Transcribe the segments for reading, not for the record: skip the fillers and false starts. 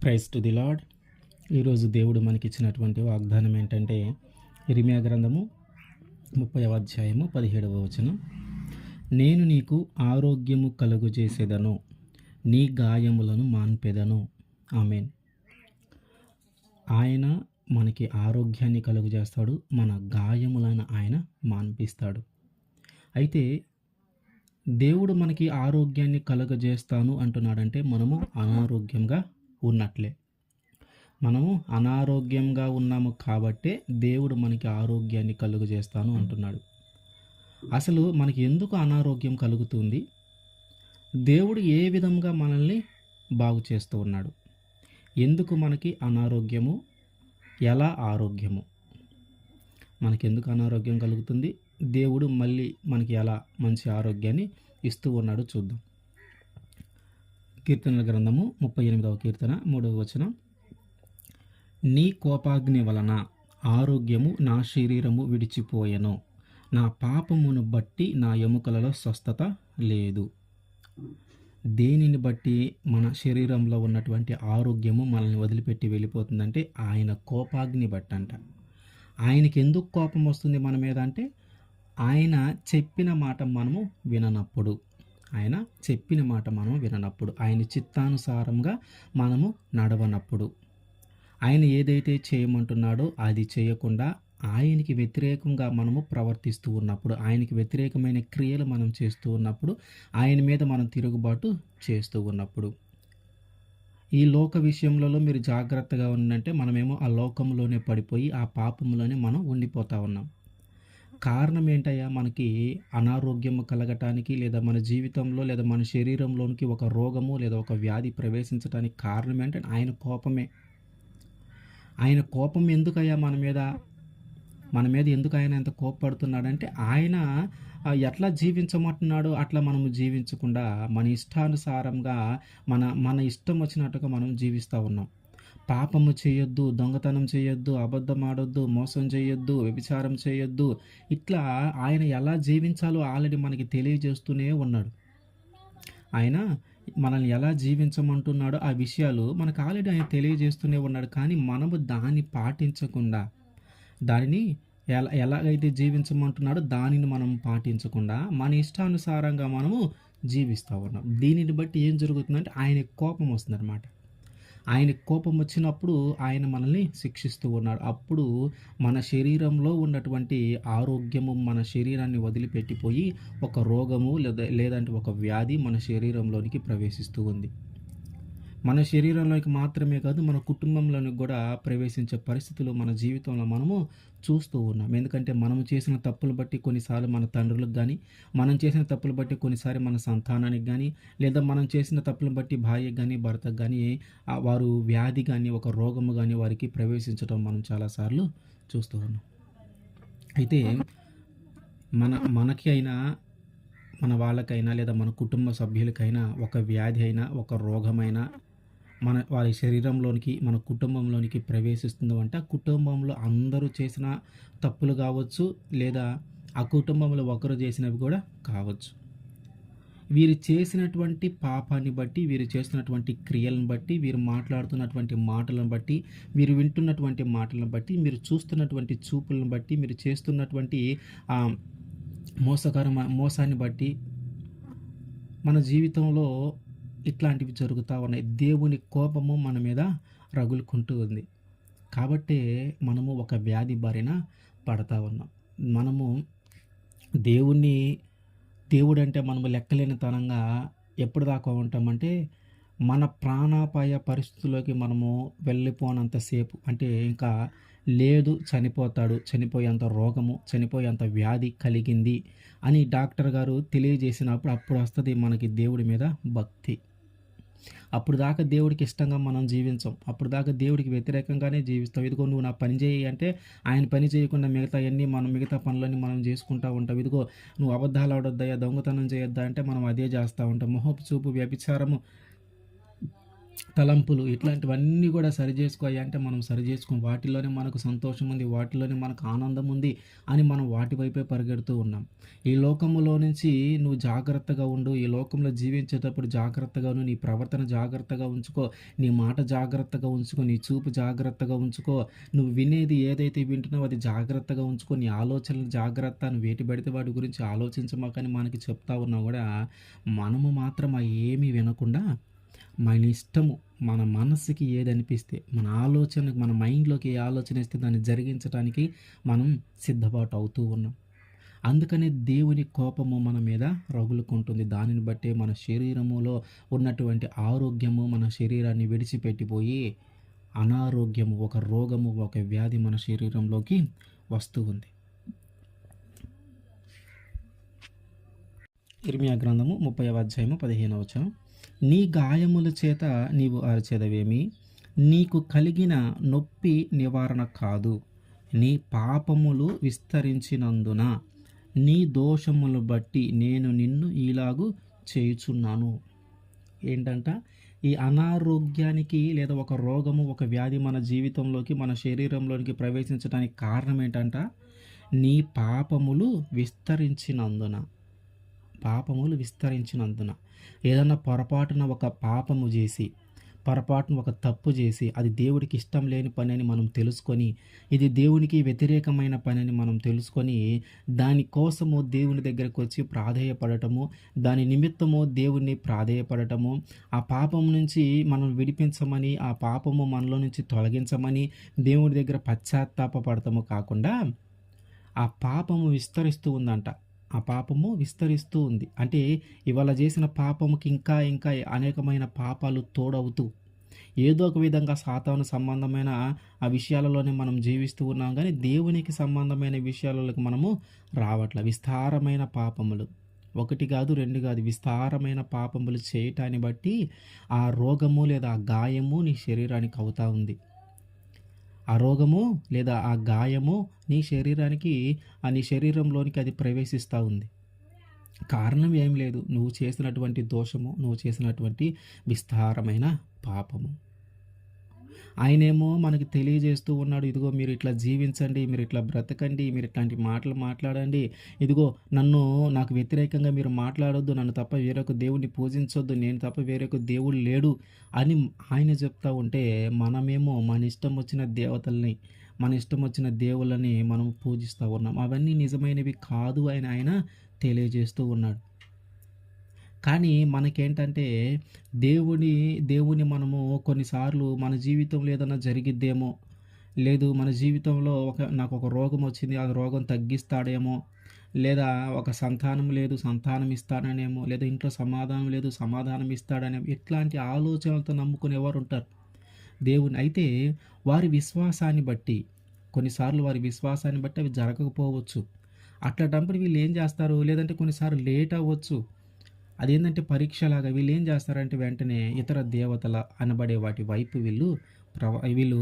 Praise to the lord. ఈరోజు దేవుడు మనకిచ్చినటువంటి వాగ్దానం ఏంటంటే, ఇర్మీయా గ్రంథము 30వ అధ్యాయము 17వ వచనం. నేను నీకు ఆరోగ్యము కలుగజేసేదను, నీ గాయములను మాన్పెదను. ఆమేన్. ఆయన మనకి ఆరోగ్యాన్ని కలుగజేస్తాడు, మన గాయములను ఆయన మాన్పిస్తాడు. అయితే దేవుడు మనకి ఆరోగ్యాన్ని కలుగజేస్తాను అంటున్నాడంటే మనము అనారోగ్యంగా ఉన్నట్లే. మనము అనారోగ్యంగా ఉన్నాము కాబట్టే దేవుడు మనకి ఆరోగ్యాన్ని కలుగజేస్తాను అంటున్నాడు. అసలు మనకి ఎందుకు అనారోగ్యం కలుగుతుంది? దేవుడు ఏ విధంగా మనల్ని బాగు చేస్తూ ఉన్నాడు? ఎందుకు మనకి అనారోగ్యము? ఎలా ఆరోగ్యము? మనకెందుకు అనారోగ్యం కలుగుతుంది? దేవుడు మళ్ళీ మనకి ఎలా మంచి ఆరోగ్యాన్ని ఇస్తూ ఉన్నాడు చూద్దాం. కీర్తనల గ్రంథము 38వ కీర్తన 3వ వచనం. నీ కోపాగ్ని వలన ఆరోగ్యము నా శరీరము విడిచిపోయెను, నా పాపమును బట్టి నా ఎముకలలో స్వస్థత లేదు. దేనిని బట్టి మన శరీరంలో ఉన్నటువంటి ఆరోగ్యము మనల్ని వదిలిపెట్టి వెళ్ళిపోతుందంటే ఆయన కోపాగ్ని బట్టంట. ఆయనకి ఎందుకు కోపం వస్తుంది మన మీద అంటే, ఆయన చెప్పిన మాట మనము విననప్పుడు, ఆయన చెప్పిన మాట మనం విననప్పుడు, ఆయన చిత్తానుసారంగా మనము నడవనప్పుడు, ఆయన ఏదైతే చేయమంటున్నాడో అది చేయకుండా ఆయనకి వ్యతిరేకంగా మనము ప్రవర్తిస్తూ ఉన్నప్పుడు, ఆయనకి వ్యతిరేకమైన క్రియలు మనం చేస్తూ ఉన్నప్పుడు, ఆయన మీద మనం తిరుగుబాటు చేస్తూ ఉన్నప్పుడు, ఈ లోక విషయంలో మీరు జాగ్రత్తగా ఉండంటే మనమేమో ఆ లోకంలోనే పడిపోయి ఆ పాపంలోనే మనం ఉండిపోతూ ఉన్నాం. కారణం ఏంటయ్యా మనకి అనారోగ్యం కలగటానికి, లేదా మన జీవితంలో లేదా మన శరీరంలోనికి ఒక రోగము లేదా ఒక వ్యాధి ప్రవేశించడానికి కారణం ఏంటంటే ఆయన కోపమే. ఆయన కోపం ఎందుకయ్యా మన మీద ఎందుకు ఆయన ఎంత కోపపడుతున్నాడంటే, ఆయన ఎట్లా జీవించమంటున్నాడో అట్లా మనము జీవించకుండా మన ఇష్టానుసారంగా మన ఇష్టం వచ్చినట్టుగా మనం జీవిస్తూ ఉన్నాం. పాపము చేయొద్దు, దొంగతనం చేయొద్దు, అబద్ధం ఆడొద్దు, మోసం చేయొద్దు, వ్యభిచారం చేయొద్దు, ఇట్లా ఆయన ఎలా జీవించాలో ఆల్రెడీ మనకి తెలియజేస్తూనే ఉన్నాడు. ఆయన మనల్ని ఎలా జీవించమంటున్నాడో ఆ విషయాలు మనకు ఆల్రెడీ ఆయన తెలియజేస్తూనే ఉన్నాడు. కానీ మనము దాన్ని పాటించకుండా, దానిని ఎలాగైతే జీవించమంటున్నాడో దానిని మనం పాటించకుండా మన ఇష్టానుసారంగా మనము జీవిస్తూ ఉన్నాం. దీనిని బట్టి ఏం జరుగుతుందంటే ఆయన కోపం వస్తుందన్నమాట. ఆయన కోపం వచ్చినప్పుడు ఆయన మనల్ని శిక్షిస్తూ ఉన్నాడు. అప్పుడు మన శరీరంలో ఉన్నటువంటి ఆరోగ్యము మన శరీరాన్ని వదిలిపెట్టిపోయి ఒక రోగము లేదంటే ఒక వ్యాధి మన శరీరంలోనికి ప్రవేశిస్తూ ఉంది. మన శరీరంలోకి మాత్రమే కాదు, మన కుటుంబంలోనికి కూడా ప్రవేశించే పరిస్థితులు మన జీవితంలో మనము చూస్తూ ఉన్నాం. ఎందుకంటే మనము చేసిన తప్పులు బట్టి కొన్నిసార్లు మన తండ్రులకు కానీ, మనం చేసిన తప్పులు బట్టి కొన్నిసారి మన సంతానానికి కానీ, లేదా మనం చేసిన తప్పులను బట్టి భార్యకు కానీ భర్తకు కానీ వారు వ్యాధి కానీ ఒక రోగము కానీ వారికి ప్రవేశించడం మనం చాలాసార్లు చూస్తూ ఉన్నాం. అయితే మనకి అయినా, మన వాళ్ళకైనా లేదా మన కుటుంబ సభ్యులకైనా ఒక వ్యాధి అయినా ఒక రోగమైనా వారి శరీరంలోనికి మన కుటుంబంలోనికి ప్రవేశిస్తుందో అంటే ఆ కుటుంబంలో అందరూ చేసిన తప్పులు కావచ్చు, లేదా ఆ కుటుంబంలో ఒకరు చేసినవి కూడా కావచ్చు. వీరు చేసినటువంటి పాపాన్ని బట్టి, వీరు చేస్తున్నటువంటి క్రియలను బట్టి, వీరు మాట్లాడుతున్నటువంటి మాటలను బట్టి, వీరు వింటున్నటువంటి మాటలను బట్టి, మీరు చూస్తున్నటువంటి చూపులను బట్టి, మీరు చేస్తున్నటువంటి మోసాన్ని బట్టి మన జీవితంలో ఇట్లాంటివి జరుగుతూ ఉన్నాయి. దేవుని కోపము మన మీద రగులుకుంటూ ఉంది. కాబట్టే మనము ఒక వ్యాధి బారిన పడతా ఉన్నాం. మనము దేవుడంటే మనము లెక్కలేని తనంగా ఎప్పుడు దాకా ఉంటామంటే, మన ప్రాణాపాయ పరిస్థితుల్లోకి మనము వెళ్ళిపోనంతసేపు, అంటే ఇంకా లేదు, చనిపోయేంత రోగము, చనిపోయేంత వ్యాధి కలిగింది అని డాక్టర్ గారు తెలియజేసినప్పుడు అప్పుడు వస్తుంది మనకి దేవుడి మీద భక్తి. అప్పుడు దాకా దేవుడికి ఇష్టంగా మనం జీవించం. అప్పుడు దాకా దేవుడికి వ్యతిరేకంగానే జీవిస్తాం. ఇదిగో నువ్వు నా పని చేయి అంటే ఆయన పని చేయకుండా మిగతా పనులన్నీ మనం చేసుకుంటూ ఉంటాం. ఇదిగో నువ్వు అబద్ధాలు ఆడొద్దయ్యా, దొంగతనం చేయొద్దా అంటే మనం అదే చేస్తూ ఉంటాం. మొహపు చూపు, వ్యభిచారము, తలంపులు ఇట్లాంటివన్నీ కూడా సరి చేసుకోవాలి అంటే మనం సరి చేసుకుని వాటిలోనే మనకు సంతోషం ఉంది, వాటిలోనే మనకు ఆనందం ఉంది అని మనం వాటి వైపే పరిగెడుతూ ఉన్నాం. ఈ లోకములో నుంచి నువ్వు జాగ్రత్తగా ఉండు. ఈ లోకంలో జీవించేటప్పుడు జాగ్రత్తగా ఉండు. నీ ప్రవర్తన జాగ్రత్తగా ఉంచుకో. నీ మాట జాగ్రత్తగా ఉంచుకో. నీ చూపు జాగ్రత్తగా ఉంచుకో. నువ్వు వినేది ఏదైతే వింటున్నావో అది జాగ్రత్తగా ఉంచుకో. నీ ఆలోచనలు జాగ్రత్త. నువ్వు వేటి పడితే వాటి గురించి ఆలోచించమాకని మనకి చెప్తా ఉన్నా కూడా మనము మాత్రం అవి ఏమీ వినకుండా మన ఇష్టము, మన మనస్సుకి ఏది అనిపిస్తే, మన ఆలోచనకు, మన మైండ్లోకి ఏ ఆలోచన ఇస్తే దాన్ని జరిగించడానికి మనం సిద్ధపాటు అవుతూ ఉన్నాం. అందుకనే దేవుని కోపము మన మీద రగులుకుంటుంది. దానిని బట్టే మన శరీరములో ఉన్నటువంటి ఆరోగ్యము మన శరీరాన్ని విడిచిపెట్టిపోయి అనారోగ్యము, ఒక రోగము, ఒక వ్యాధి మన శరీరంలోకి వస్తూ ఉంది. ఇర్మియా గ్రంథము 30వ అధ్యాయము 15వ వచనం. నీ గాయముల చేత నీవు అరచెదవేమి? నీకు కలిగిన నొప్పి నివారణ కాదు. నీ పాపములు విస్తరించినందున నీ దోషములు బట్టి నేను నిన్ను ఇలాగు చేయుచున్నాను. ఏంటంట? ఈ అనారోగ్యానికి లేదా ఒక రోగము, ఒక వ్యాధి మన జీవితంలోకి, మన శరీరంలోనికి ప్రవేశించడానికి కారణం ఏంటంట? నీ పాపములు విస్తరించినందున. పాపములు విస్తరించినందున. ఏదన్నా పొరపాటున ఒక పాపము చేసి, పొరపాటున ఒక తప్పు చేసి, అది దేవుడికి ఇష్టం లేని పని అని మనం తెలుసుకొని, ఇది దేవునికి వ్యతిరేకమైన పని అని మనం తెలుసుకొని, దానికోసము దేవుని దగ్గరకు వచ్చి ప్రాధేయపడటము, దాని నిమిత్తము దేవుణ్ణి ప్రాధేయపడటము, ఆ పాపం నుంచి మనం విడిపించమని, ఆ పాపము మనలో నుంచి తొలగించమని దేవుడి దగ్గర పశ్చాత్తాపపడటము కాకుండా, ఆ పాపము విస్తరిస్తూ ఉందంట. ఆ పాపము విస్తరిస్తూ ఉంది. అంటే ఇవాళ చేసిన పాపముకి ఇంకా ఇంకా అనేకమైన పాపాలు తోడవుతూ ఏదో ఒక విధంగా సాతాను సంబంధమైన ఆ విషయాలలోనే మనం జీవిస్తూ ఉన్నాం, కానీ దేవునికి సంబంధమైన విషయాలలోకి మనము రావట్ల. విస్తారమైన పాపములు, ఒకటి కాదు, రెండు కాదు, విస్తారమైన పాపములు చేయటాన్ని బట్టి ఆ రోగము లేదా ఆ గాయము నీ శరీరానికి అవుతా ఉంది. ఆ రోగము లేదా ఆ గాయము నీ శరీరానికి, నీ శరీరంలోనికి అది ప్రవేశిస్తూ ఉంది. కారణం ఏం లేదు, నువ్వు చేసినటువంటి దోషము, నువ్వు చేసినటువంటి విస్తారమైన పాపము. ఆయనేమో మనకి తెలియజేస్తూ ఉన్నాడు, ఇదిగో మీరు ఇట్లా జీవించండి, మీరు ఇట్లా బ్రతకండి, మీరు ఇట్లాంటి మాటలు మాట్లాడండి, ఇదిగో నాకు వ్యతిరేకంగా మీరు మాట్లాడొద్దు, నన్ను తప్ప వేరొక దేవుడిని పూజించొద్దు, నేను తప్ప వేరొక దేవుడు లేడు అని ఆయన చెప్తా ఉంటే మనమేమో మన ఇష్టం వచ్చిన దేవతల్ని, మన ఇష్టం వచ్చిన దేవుళ్ళని మనం పూజిస్తూ ఉన్నాం. అవన్నీ నిజమైనవి కాదు అని ఆయన తెలియజేస్తూ ఉన్నాడు. కానీ మనకేంటంటే దేవుని మనము కొన్నిసార్లు మన జీవితంలో ఏదైనా జరిగిద్దేమో, లేదు మన జీవితంలో నాకు ఒక రోగం వచ్చింది, ఆ రోగం తగ్గిస్తాడేమో, లేదా ఒక సంతానం లేదు సంతానం ఇస్తాడనేమో, లేదా ఇంట్లో సమాధానం లేదు సమాధానం ఇస్తాడనేమో, ఇట్లాంటి ఆలోచనలతో నమ్ముకునేవారు ఉంటారు దేవుని. అయితే వారి విశ్వాసాన్ని బట్టి, కొన్నిసార్లు వారి విశ్వాసాన్ని బట్టి అవి జరగకపోవచ్చు. అట్లాంటప్పుడు వీళ్ళు ఏం చేస్తారు, లేదంటే కొన్నిసార్లు లేట్ అవ్వచ్చు. అదేంటంటే పరీక్షలాగా వీళ్ళు ఏం చేస్తారంటే వెంటనే ఇతర దేవతల అనబడే వాటి వైపు వీళ్ళు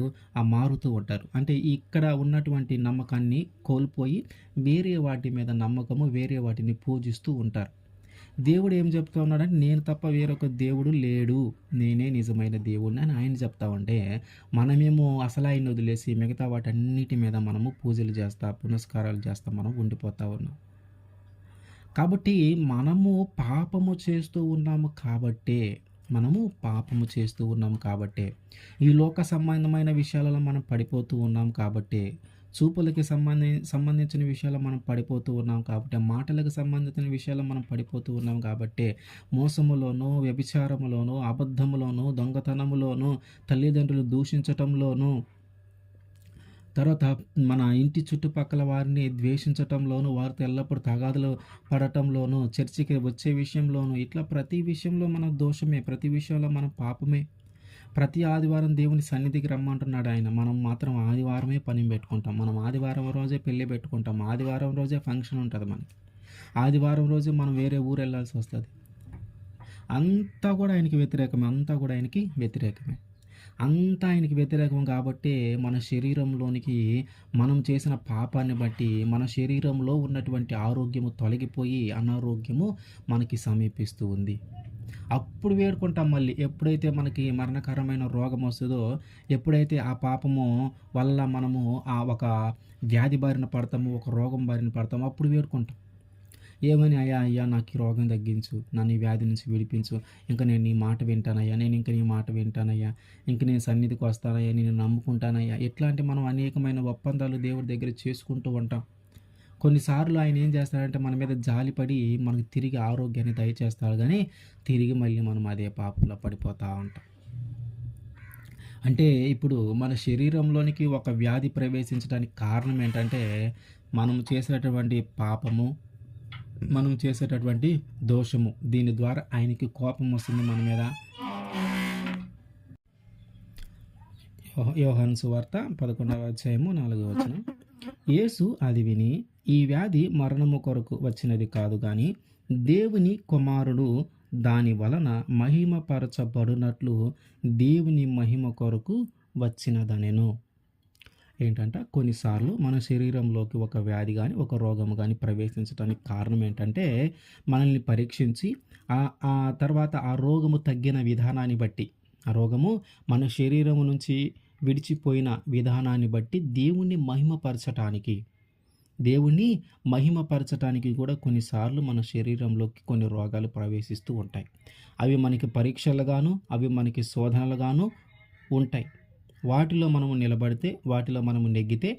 మారుతూ ఉంటారు. అంటే ఇక్కడ ఉన్నటువంటి నమ్మకాన్ని కోల్పోయి వేరే వాటి మీద నమ్మకము, వేరే వాటిని పూజిస్తూ ఉంటారు. దేవుడు ఏం చెప్తా ఉన్నాడంటే నేను తప్ప వేరొక దేవుడు లేడు, నేనే నిజమైన దేవుడిని అని ఆయన చెప్తా ఉంటే మనమేమో అసలు ఆయన వదిలేసి మిగతా వాటన్నిటి మీద మనము పూజలు చేస్తా, పునస్కారాలు చేస్తా మనం ఉండిపోతా ఉన్నాం. కాబట్టి మనము పాపము చేస్తూ ఉన్నాము కాబట్టే ఈ లోక సంబంధమైన విషయాలలో మనం పడిపోతూ ఉన్నాం కాబట్టే, చూపులకి సంబంధించిన విషయాలు మనం పడిపోతూ ఉన్నాం కాబట్టి, మాటలకు సంబంధించిన విషయాలు మనం పడిపోతూ ఉన్నాం కాబట్టే, మోసములోనూ, వ్యభిచారములోనూ, అబద్ధములోనూ, దొంగతనములోనూ, తల్లిదండ్రులు దూషించటంలోనూ, తర్వాత మన ఇంటి చుట్టుపక్కల వారిని ద్వేషించటంలోనూ, వారితో ఎల్లప్పుడూ తగాదులు పడటంలోనూ, చర్చికి వచ్చే విషయంలోనూ, ఇట్లా ప్రతి విషయంలో మన దోషమే, ప్రతి విషయంలో మన పాపమే. ప్రతి ఆదివారం దేవుని సన్నిధికి రమ్మంటున్నాడు ఆయన. మనం మాత్రం ఆదివారమే పని పెట్టుకుంటాం. మనం ఆదివారం రోజే పెళ్ళి పెట్టుకుంటాం. ఆదివారం రోజే ఫంక్షన్ ఉంటుంది మనకి. ఆదివారం రోజే మనం వేరే ఊరు వెళ్ళాల్సి వస్తుంది. అంతా కూడా ఆయనకి వ్యతిరేకమే. అంతా ఆయనకి వ్యతిరేకం కాబట్టే మన శరీరంలోనికి మనం చేసిన పాపాన్ని బట్టి మన శరీరంలో ఉన్నటువంటి ఆరోగ్యము తొలగిపోయి అనారోగ్యము మనకి సమీపిస్తూ ఉంది. అప్పుడు వేడుకుంటాం మళ్ళీ. ఎప్పుడైతే మనకి మరణకరమైన రోగం వస్తదో, ఎప్పుడైతే ఆ పాపము వల్ల మనము ఒక వ్యాధి బారిన పడతామో, ఒక రోగం బారిన పడతామో అప్పుడు వేడుకుంటాం. ఏమని, అయ్యా అయ్యా నాకు ఈ రోగం తగ్గించు, నన్ను ఈ వ్యాధి నుంచి విడిపించు, ఇంక నేను నీ మాట వింటానయ్యా, నేను ఇంక నీ మాట వింటానయ్యా, ఇంక నేను సన్నిధికి వస్తానయ్యా, నేను నమ్ముకుంటానయ్యా. ఇట్లాంటి మనం అనేకమైన ఒప్పందాలు దేవుడి దగ్గర చేసుకుంటూ ఉంటాం. కొన్నిసార్లు ఆయన ఏం చేస్తాడంటే మన మీద జాలిపడి మనకు తిరిగి ఆరోగ్యాన్ని దయచేస్తాడు, కానీ తిరిగి మళ్ళీ మనం అదే పాపంలో పడిపోతూ ఉంటాం. అంటే ఇప్పుడు మన శరీరంలోనికి ఒక వ్యాధి ప్రవేశించడానికి కారణం ఏంటంటే మనం చేసేటటువంటి పాపము, మనం చేసేటటువంటి దోషము. దీని ద్వారా ఆయనకి కోపం వస్తుంది మన మీద. యోహాను సువార్త 11వ అధ్యాయము 4వ వచనం. యేసు అది విని, ఈ వ్యాధి మరణము కొరకు వచ్చినది కాదు గాని దేవుని కుమారుడు దాని వలన మహిమపరచబడినట్లు దేవుని మహిమ కొరకు వచ్చినదనెను. ఏంటంటే కొన్నిసార్లు మన శరీరంలోకి ఒక వ్యాధి కానీ ఒక రోగము కానీ ప్రవేశించడానికి కారణం ఏంటంటే మనల్ని పరీక్షించి ఆ తర్వాత ఆ రోగము తగ్గిన విధానాన్ని బట్టి, ఆ రోగము మన శరీరము నుంచి విడిచిపోయిన విధానాన్ని బట్టి దేవుణ్ణి మహిమపరచటానికి కూడా కొన్నిసార్లు మన శరీరంలోకి కొన్ని రోగాలు ప్రవేశిస్తూ ఉంటాయి. అవి మనకి పరీక్షలుగాను, అవి మనకి శోధనలుగాను ఉంటాయి. వాటిలో మనము నిలబడితే, వాటిలో మనము నెగ్గితే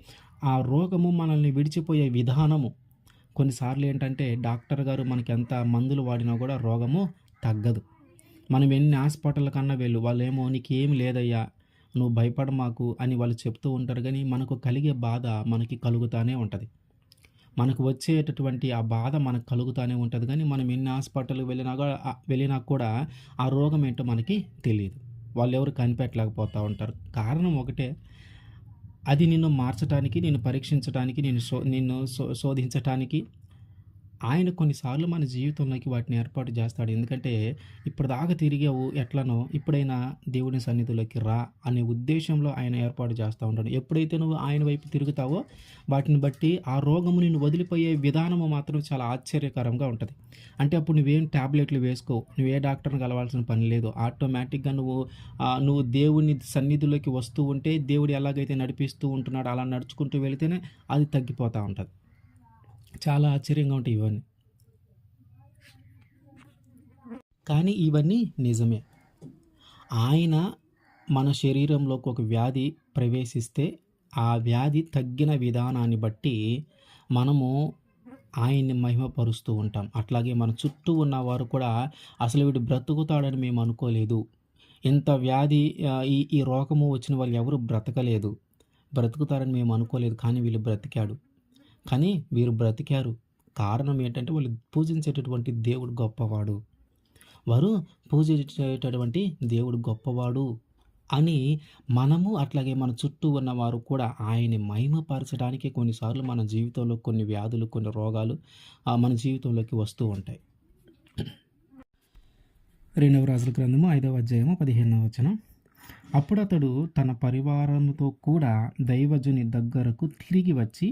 ఆ రోగము మనల్ని విడిచిపోయే విధానము. కొన్నిసార్లు ఏంటంటే డాక్టర్ గారు మనకి ఎంత మందులు వాడినా కూడా రోగము తగ్గదు. మనం ఎన్ని హాస్పిటల్ కన్నా వాళ్ళేమో నీకేం లేదయ్యా, నువ్వు భయపడ మాకు అని వాళ్ళు చెప్తూ ఉంటారు, కానీ మనకు కలిగే బాధ మనకి కలుగుతూనే ఉంటుంది. మనకు వచ్చేటటువంటి ఆ బాధ మనకు కలుగుతూనే ఉంటుంది, కానీ మనం ఎన్ని హాస్పిటల్కి వెళ్ళినా కూడా ఆ రోగం ఏంటో మనకి తెలియదు. వాళ్ళు ఎవరు కనిపెట్టలేకపోతూ ఉంటారు. కారణం ఒకటే, అది నిన్ను మార్చడానికి, నిన్ను పరీక్షించడానికి, నిన్ను శోధించటానికి ఆయన కొన్నిసార్లు మన జీవితంలోకి వాటిని ఏర్పాటు చేస్తాడు. ఎందుకంటే ఇప్పటిదాకా తిరిగావు ఎట్లనో ఇప్పుడైనా దేవుని సన్నిధిలోకి రా అనే ఉద్దేశంలో ఆయన ఏర్పాటు చేస్తూ ఉంటాడు. ఎప్పుడైతే నువ్వు ఆయన వైపు తిరుగుతావో వాటిని బట్టి ఆ రోగము నిన్ను వదిలిపోయే విధానము మాత్రం చాలా ఆశ్చర్యకరంగా ఉంటుంది. అంటే అప్పుడు నువ్వేం ట్యాబ్లెట్లు వేసుకోవు, నువ్వే డాక్టర్ని కలవాల్సిన పని లేదు. ఆటోమేటిక్గా నువ్వు దేవుని సన్నిధిలోకి వస్తూ ఉంటే దేవుడు ఎలాగైతే నడిపిస్తూ ఉంటున్నాడో అలా నడుచుకుంటూ వెళితేనే అది తగ్గిపోతూ ఉంటుంది. చాలా ఆశ్చర్యంగా ఉంటాయి ఇవన్నీ. కానీ ఇవన్నీ నిజమే. ఆయన మన శరీరంలోకి ఒక వ్యాధి ప్రవేశిస్తే ఆ వ్యాధి తగ్గిన విధానాన్ని బట్టి మనము ఆయన్ని మహిమపరుస్తూ ఉంటాం. అట్లాగే మన చుట్టూ ఉన్నవారు కూడా అసలు వీడు బ్రతుకుతాడని మేము అనుకోలేదు, ఇంత వ్యాధి ఈ రోగము వచ్చిన వాళ్ళు ఎవరు బ్రతుకుతారని మేము అనుకోలేదు, కానీ వీరు బ్రతికారు. కారణం ఏంటంటే వాళ్ళు పూజించేటటువంటి దేవుడు గొప్పవాడు, అని మనము అట్లాగే మన చుట్టూ ఉన్నవారు కూడా ఆయన్ని మహిమపరచడానికి కొన్నిసార్లు మన జీవితంలో కొన్ని వ్యాధులు, కొన్ని రోగాలు మన జీవితంలోకి వస్తూ ఉంటాయి. 2వ రాజుల గ్రంథము 5వ అధ్యాయము 15వ వచనం. అప్పుడు అతడు తన పరివారముతో కూడా దైవజుని దగ్గరకు తిరిగి వచ్చి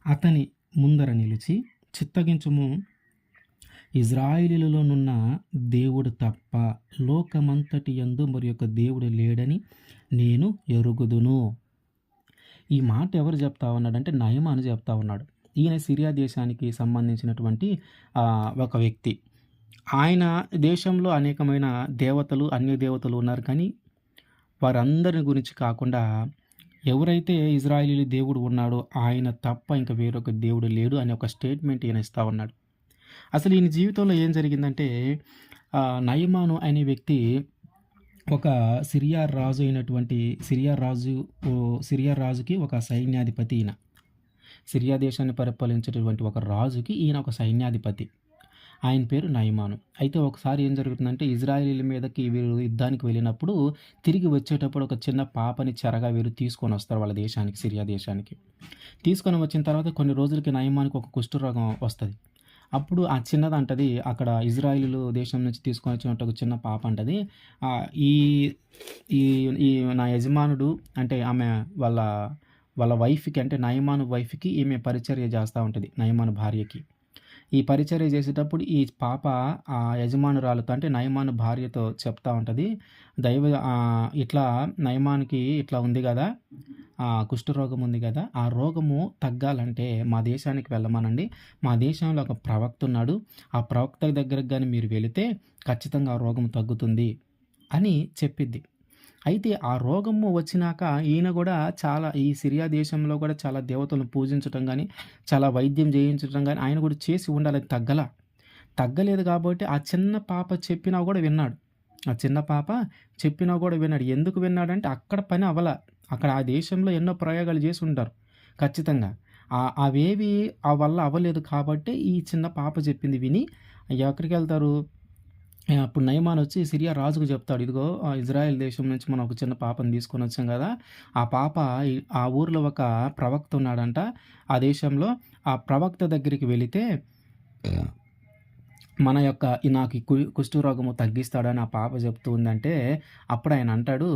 అతని ముందర నిలిచి, చిత్తగించుము, ఇజ్రాయేలీయులలోనున్న దేవుడు తప్ప లోకమంతటి యందు మరి యొక్క దేవుడు లేడని నేను ఎరుగుదును. ఈ మాట ఎవరు చెప్తా ఉన్నాడంటే నయమాను చెప్తా ఉన్నాడు. ఈయన సిరియా దేశానికి సంబంధించినటువంటి ఒక వ్యక్తి. ఆయన దేశంలో అనేకమైన దేవతలు, అన్య దేవతలు ఉన్నారు, కానీ వారందరి గురించి కాకుండా ఎవరైతే ఇజ్రాయేలీ దేవుడు ఉన్నాడో ఆయన తప్ప ఇంకా వేరొక దేవుడు లేడు అనే ఒక స్టేట్మెంట్ ఈయన ఇస్తూ ఉన్నాడు. అసలు ఈయన జీవితంలో ఏం జరిగిందంటే నయమాను అనే వ్యక్తి ఒక సిరియా రాజుకి ఒక సైన్యాధిపతి. ఈయన సిరియా దేశాన్ని పరిపాలించేటటువంటి ఒక రాజుకి ఈయన ఒక సైన్యాధిపతి. ఆయన పేరు నయమాను. అయితే ఒకసారి ఏం జరుగుతుందంటే ఇజ్రాయేలీల మీదకి వీరు యుద్ధానికి వెళ్ళినప్పుడు తిరిగి వచ్చేటప్పుడు ఒక చిన్న పాపని చెరగా వీరు తీసుకొని వస్తారు వాళ్ళ దేశానికి, సిరియా దేశానికి. తీసుకొని వచ్చిన తర్వాత కొన్ని రోజులకి నయమానికి ఒక కుష్ఠరోగం వస్తుంది. అప్పుడు ఆ చిన్నదంటది అక్కడ ఇజ్రాయిలు దేశం నుంచి తీసుకొని వచ్చినట్టు ఒక చిన్న పాప అంటది. ఈ ఈ ఈ నా యజమానుడు అంటే ఆమె వాళ్ళ వాళ్ళ వైఫ్‌కి అంటే నయమాను వైఫ్‌కి ఈమె పరిచర్య చేస్తా ఉంటది. నయమాను భార్యకి. ఈ పరిచర్య చేసేటప్పుడు ఈ పాప యజమానురాలుతో అంటే నయమాను భార్యతో చెప్తా ఉంటది. ఇట్లా నయమానుకి ఇట్లా ఉంది గదా! కుష్ఠరోగం ఉంది గదా! ఆ రోగము తగ్గాలంటే మా దేశానికి వెళ్ళమనండి. మా దేశంలో ఒక ప్రవక్త ఉన్నాడు. ఆ ప్రవక్త దగ్గరికి గాని మీరు వెళితే ఖచ్చితంగా ఆ రోగం తగ్గుతుంది అని చెప్పిద్ది. అయితే ఆ రోగము వచ్చినాక ఈయన గూడా చాలా ఈ సిరియా దేశంలో గూడా చాలా దేవతలను పూజించటం గాని, చాలా వైద్యం చేయించటం గాని ఆయన గూడా చేసి ఉండాలి. అది తగ్గలేదు గాబట్టి ఆ చిన్న పాప చెప్పినా గూడా విన్నాడు. ఆ చిన్న పాప చెప్పినా గూడా విన్నాడు. ఎందుకు విన్నాడంటే అక్కడ పని అవ్వల. అక్కడ ఆ దేశంలో ఎన్నో ప్రయోగాలు చేసుంటారు ఖచ్చితంగా. అవేవి ఆ వల్ల అవ్వలేదు కాబట్టే ఈ చిన్న పాప చెప్పింది విని ఎక్కడికెళ్తారు అప్పుడు నయమానొచ్చి సిరియా రాజుకు చెప్తాడు. ఇదిగో ఇజ్రాయెల్ దేశం నుంచి మనం ఒక చిన్న పాపని తీసుకొనొచ్చాం గదా! ఆ పాప ఆ ఊర్లో ఒక ప్రవక్త ఉన్నాడంట. ఆ దేశంలో ఆ ప్రవక్త దగ్గరికి వెళితే మన యొక్క నాకు ఈ కుష్ఠరోగము తగ్గిస్తాడని ఆ పాప చెప్తూ ఉందంటే, అప్పుడు ఆయన అంటాడు,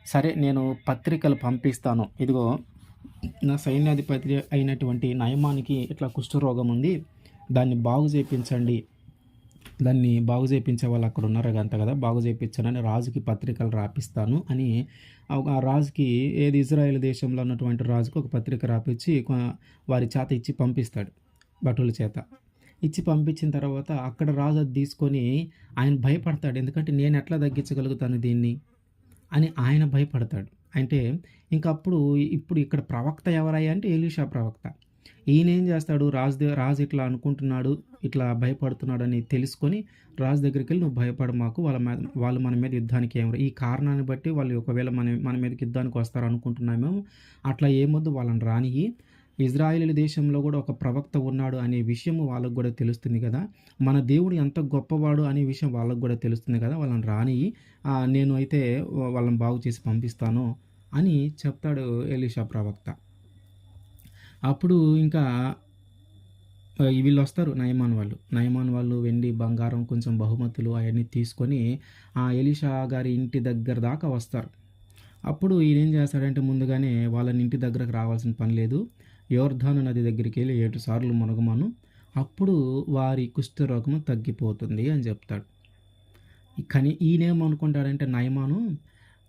"సరే నేను పత్రికలు పంపిస్తాను. ఇదిగో నా సైన్యాధిపతి అయినటువంటి నయమానికి ఇట్లా కుష్ఠరోగం ఉంది. దాన్ని బాగు చేపించండి. దాన్ని బాగు చేపించే వాళ్ళు అక్కడ ఉన్నారు అంట కదా! బాగు చేపించండని రాజుకి పత్రికలు రాపిస్తాను" అని ఆ రాజుకి ఏది ఇజ్రాయెల్ దేశంలో ఉన్నటువంటి రాజుకి ఒక పత్రిక రాపిచ్చి వారి చేత ఇచ్చి పంపిస్తాడు. భటుల చేత. ఇచ్చి పంపించిన తర్వాత అక్కడ రాజు అది తీసుకొని ఆయన భయపడతాడు. ఎందుకంటే నేను ఎట్లా తగ్గించగలుగుతాను దీన్ని అని ఆయన భయపడతాడు. అంటే ఇంకప్పుడు ఇప్పుడు ఇక్కడ ప్రవక్త ఎవరయ్యా అంటే ఎలీషా ప్రవక్త. ఈయనేం చేస్తాడు రాజు ఇట్లా అనుకుంటున్నాడు, ఇట్లా భయపడుతున్నాడని తెలుసుకొని రాజు దగ్గరికెళ్ళి "నువ్వు భయపడమాకు. వాళ్ళు మన మీద యుద్ధానికి ఈ కారణాన్ని బట్టి వాళ్ళు ఒకవేళ మన మీదకి యుద్ధానికి వస్తారు అనుకుంటున్నామేమో. అట్లా ఏమొద్దు వాళ్ళని రానియ్యి. ఇజ్రాయేలు దేశంలో కూడా ఒక ప్రవక్త ఉన్నాడు అనే విషయం వాళ్ళకి కూడా తెలుస్తుంది కదా! మన దేవుడు ఎంత గొప్పవాడు అనే విషయం వాళ్ళకి కూడా తెలుస్తుంది కదా! వాళ్ళని రానియ్యి. నేను అయితే వాళ్ళని బాగు చేసి పంపిస్తాను" అని చెప్తాడు ఎలీషా ప్రవక్త. అప్పుడు ఇంకా వీళ్ళొస్తారు నయమాన్ వాళ్ళు వెండి, బంగారం, కొంచెం బహుమతులు అయన్నీ తీసుకొని ఎలీషా గారి ఇంటి దగ్గర దాకా వస్తారు. అప్పుడు ఈయనేం చేస్తాడంటే ముందుగానే వాళ్ళని ఇంటి దగ్గరకు రావాల్సిన పని లేదు. యోర్దాను నది దగ్గరికెళ్ళి 7 సార్లు మునగమను. అప్పుడు వారి కుష్ఠరోగము తగ్గిపోతుంది అని చెప్తాడు. కానీ ఈయనేమనుకుంటాడంటే నయమాను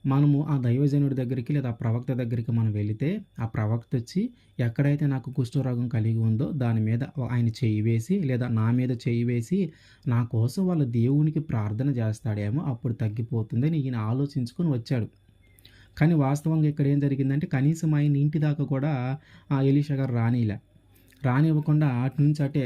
మనము ఆ దైవజనుడి దగ్గరికి లేదా ఆ ప్రవక్త దగ్గరికి మనం వెళితే ఆ ప్రవక్త వచ్చి ఎక్కడైతే నాకు కుష్ఠరోగం కలిగి ఉందో దాని మీద ఆయన చెయ్యి వేసి లేదా నా మీద చెయ్యి వేసి నా కోసం వాళ్ళ దేవునికి ప్రార్థన చేస్తాడేమో అప్పుడు తగ్గిపోతుందని ఈయన ఆలోచించుకొని వచ్చాడు. కానీ వాస్తవంగా ఇక్కడ ఏం జరిగిందంటే కనీసం ఆయన ఇంటి దాకా కూడా ఎలీషా గారు రానివ్వకుండా అటు నుంచి అటే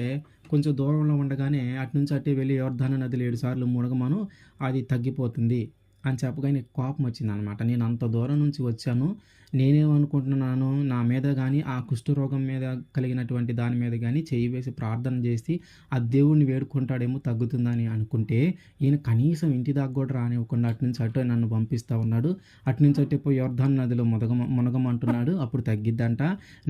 కొంచెం దూరంలో ఉండగానే అటు నుంచి అటే వెళ్ళి యోర్దాను నదిలో 7 సార్లు మునగమను అది తగ్గిపోతుంది అని చెప్పగానే కోపం వచ్చిందనమాట. నేను అంత దూరం నుంచి వచ్చాను. నేనేమనుకుంటున్నాను నా మీద గానీ, ఆ కుష్ఠరోగం మీద కలిగినటువంటి దాని మీద గానీ చెయ్యి వేసి ప్రార్థన చేసి ఆ దేవుడిని వేడుకుంటాడేమో తగ్గుతుందని అనుకుంటే, ఈయన కనీసం ఇంటి దాకా కూడా రానివ్వకుండా అటు నుంచి అటే నన్ను పంపిస్తా ఉన్నాడు. అటు నుంచి అటే పోయి యోర్దాను నదిలో మునగమంటున్నాడు. అప్పుడు తగ్గిద్దంట.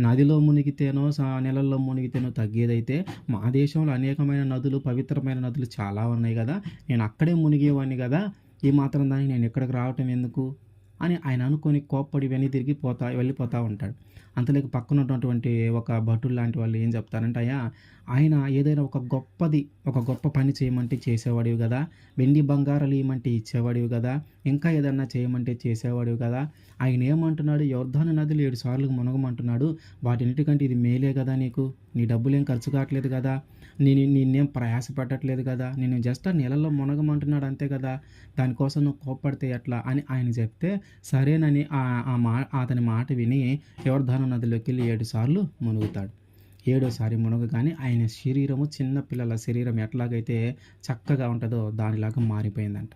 నదిలో మునిగితేనో నీళ్ళల్లో మునిగితేనో తగ్గేదైతే మా దేశంలో అనేకమైన నదులు, పవిత్రమైన నదులు చాలా ఉన్నాయి గదా! నేను అక్కడే మునిగేవాడిని గదా! ఈ మాత్రం దానికి నేను ఇక్కడికి రావటం ఎందుకు అని ఆయన అనుకొని కోప్పడి వెళ్ళిపోతా ఉంటాడు. అంతలోకి పక్కన ఉన్నటువంటి ఒక భటులు లాంటి వాళ్ళు ఏం చెప్తారంటే, అయ్యా ఆయన ఏదైనా ఒక గొప్ప పని చేయమంటే చేసేవాడివి కదా! వెండి బంగారాలు ఇయ్యమంటే ఇచ్చేవాడివి కదా! ఇంకా ఏదన్నా చేయమంటే చేసేవాడివి కదా! ఆయన ఏమంటున్నాడు యోర్దాను నదిలో 7 సార్లు మునగమంటున్నాడు. వాటన్నిటికంటే ఇది మేలే కదా నీకు. నీ డబ్బులేం ఖర్చు కావట్లేదు కదా! నిన్నేం ప్రయాస పెట్టట్లేదు కదా! నిన్ను జస్ట్ ఆ నీళ్ళల్లో మునగమంటున్నాడు అంతే కదా! దానికోసం నువ్వు కోప్పడితే ఎట్లా అని ఆయన చెప్తే సరేనని అతని మాట విని యోర్దాను నదిలోకెళ్ళి 7 సార్లు మునుగుతాడు. ఏడోసారి మునగగానే ఆయన శరీరము చిన్న పిల్లల శరీరం ఎట్లాగైతే చక్కగా ఉంటుందో దానిలాగా మారిపోయిందంట.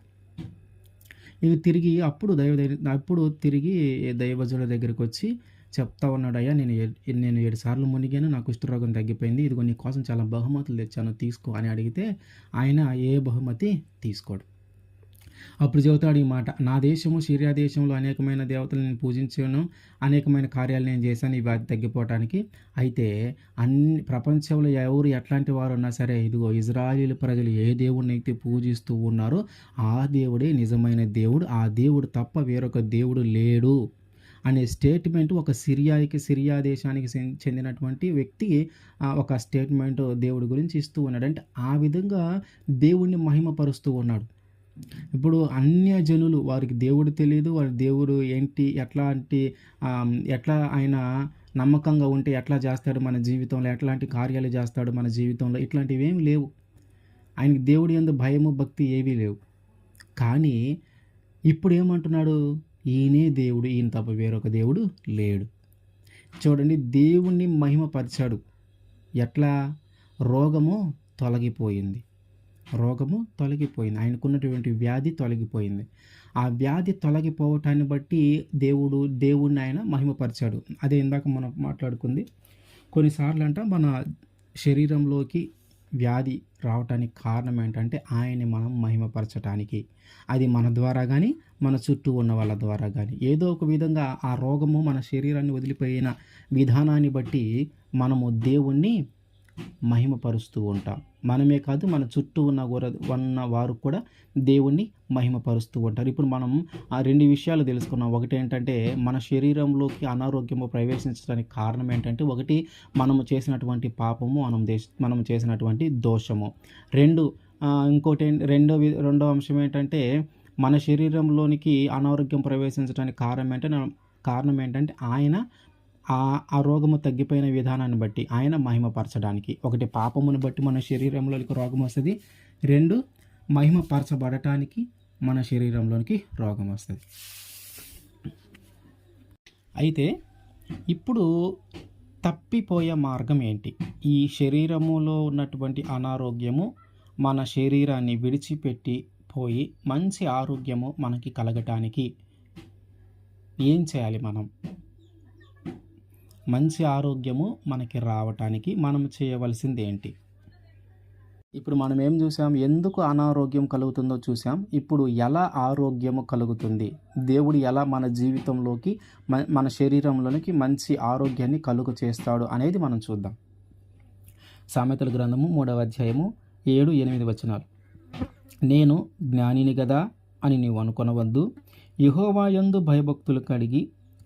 ఇవి తిరిగి అప్పుడు తిరిగి దైవజనుడి దగ్గరికి వచ్చి చెప్తా ఉన్నాడు, అయ్యా నేను 7 సార్లు మునిగాను, నా కుష్ఠరోగం తగ్గిపోయింది, ఇదిగో నీ కోసం చాలా బహుమతులు తెచ్చాను తీసుకో అని అడిగితే ఆయన ఏ బహుమతి తీసుకోడు. అప్పుడు చెబుతాడు ఈ మాట, నా దేశము సిరియా దేశంలో అనేకమైన దేవతలు నేను పూజించాను, అనేకమైన కార్యాలు నేను చేశాను ఈ వ్యాధి తగ్గిపోవటానికి. అయితే ప్రపంచంలో ఎవరు ఎట్లాంటి వారు ఉన్నా సరే, ఇదిగో ఇజ్రాయేలు ప్రజలు ఏ దేవుడిని అయితే పూజిస్తూ ఉన్నారో ఆ దేవుడే నిజమైన దేవుడు, ఆ దేవుడు తప్ప వేరొక దేవుడు లేడు అనే స్టేట్మెంట్ ఒక సిరియా దేశానికి చెందినటువంటి వ్యక్తి ఒక స్టేట్మెంట్ దేవుడి గురించి ఇస్తూ ఉన్నాడు. అంటే ఆ విధంగా దేవుడిని మహిమపరుస్తూ ఉన్నాడు. ఇప్పుడు అన్యజనులు, వారికి దేవుడు తెలియదు, వారి దేవుడు ఏంటి, ఎట్లా ఆయన నమ్మకంగా ఉంటే ఎట్లా చేస్తాడు మన జీవితంలో, ఎట్లాంటి కార్యాలు చేస్తాడు మన జీవితంలో, ఇట్లాంటివి ఏమి లేవు. ఆయనకి దేవుడి యందు భయము భక్తి ఏవీ లేవు. కానీ ఇప్పుడు ఏమంటున్నాడు, ఈయనే దేవుడు, ఈయన తప్ప వేరొక దేవుడు లేడు. చూడండి, దేవుణ్ణి మహిమపరిచాడు. ఎట్లా? రోగము తొలగిపోయింది, ఆయనకున్నటువంటి వ్యాధి తొలగిపోయింది. ఆ వ్యాధి తొలగిపోవటాన్ని బట్టి దేవుణ్ణి ఆయన మహిమపరిచాడు. అదే ఇందాక మనం మాట్లాడుకుంది. కొన్నిసార్లు మన శరీరంలోకి వ్యాధి రావటానికి కారణం ఏంటంటే ఆయన్ని మనం మహిమపరచటానికి. అది మన ద్వారా కానీ మన చుట్టూ ఉన్న వాళ్ళ ద్వారా కానీ ఏదో ఒక విధంగా ఆ రోగము మన శరీరాన్ని వదిలిపోయిన విధానాన్ని బట్టి మనము దేవుణ్ణి మహిమపరుస్తూ ఉంటాం. మనమే కాదు, మన చుట్టూ ఉన్న వారు కూడా దేవుణ్ణి మహిమపరుస్తూ ఉంటారు. ఇప్పుడు మనం ఆ రెండు విషయాలు తెలుసుకున్నాం. ఒకటి ఏంటంటే మన శరీరంలోకి అనారోగ్యము ప్రవేశించడానికి కారణం ఏంటంటే, ఒకటి మనము చేసినటువంటి పాపము, మనం చేసినటువంటి దోషము. రెండో అంశం ఏంటంటే, మన శరీరంలోనికి అనారోగ్యం ప్రవేశించడానికి కారణం ఏంటంటే ఆయన ఆ రోగము తగ్గిపోయిన విధానాన్ని బట్టి ఆయన మహిమపరచడానికి. ఒకటి, పాపమును బట్టి మన శరీరంలోనికి రోగం వస్తుంది. రెండు, మహిమపరచబడటానికి మన శరీరంలోనికి రోగం వస్తుంది. అయితే ఇప్పుడు తప్పిపోయే మార్గం ఏంటి? ఈ శరీరములో ఉన్నటువంటి అనారోగ్యము మన శరీరాన్ని విడిచిపెట్టి పోయి మంచి ఆరోగ్యము మనకి కలగటానికి ఏం చేయాలి? మంచి ఆరోగ్యము మనకి రావటానికి మనం చేయవలసింది ఏంటి? ఇప్పుడు మనం ఏం చూసాం? ఎందుకు అనారోగ్యం కలుగుతుందో చూసాం. ఇప్పుడు ఎలా ఆరోగ్యము కలుగుతుంది, దేవుడు ఎలా మన జీవితంలోకి మన శరీరంలోనికి మంచి ఆరోగ్యాన్ని కలుగు చేస్తాడు అనేది మనం చూద్దాం. సామెతల గ్రంథము 3వ అధ్యాయము 7-8 వచనాలు. నేను జ్ఞానిని గదా అని నీవు అనుకొనవద్దు, యెహోవా యందు భయభక్తులు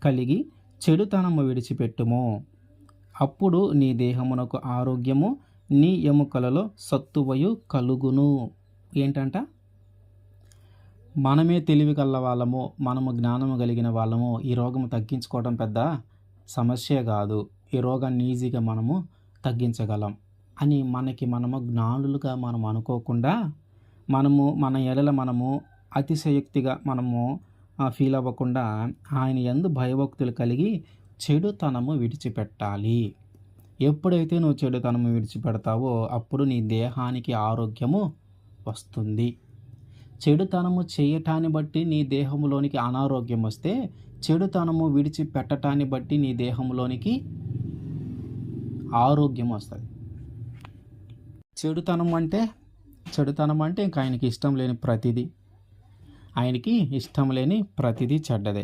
కలిగి చెడుతనము విడిచిపెట్టుము, అప్పుడు నీ దేహమునకు ఆరోగ్యము, నీ ఎముకలలో సత్తువయు కలుగును. ఏంటంట? మనమే తెలివి కల్ల వాళ్ళము, మనము జ్ఞానము కలిగిన వాళ్ళము, ఈ రోగము తగ్గించుకోవడం పెద్ద సమస్య కాదు, ఈ రోగాన్ని ఈజీగా మనము తగ్గించగలం అని మనము జ్ఞానులుగా మనం అనుకోకుండా, మన ఎడల మనము అతిశయోక్తిగా ఫీల్ అవ్వకుండా ఆయన యందు భయభక్తులు కలిగి చెడుతనము విడిచిపెట్టాలి. ఎప్పుడైతే నువ్వు చెడుతనము విడిచిపెడతావో అప్పుడు నీ దేహానికి ఆరోగ్యము వస్తుంది. చెడుతనము చేయటాన్ని బట్టి నీ దేహంలోనికి అనారోగ్యం వస్తే, చెడుతనము విడిచిపెట్టటాన్ని బట్టి నీ దేహంలోనికి ఆరోగ్యం వస్తుంది. చెడుతనం అంటే ఇంకా ఆయనకి ఇష్టం లేని ప్రతిదీ చెడ్డదే.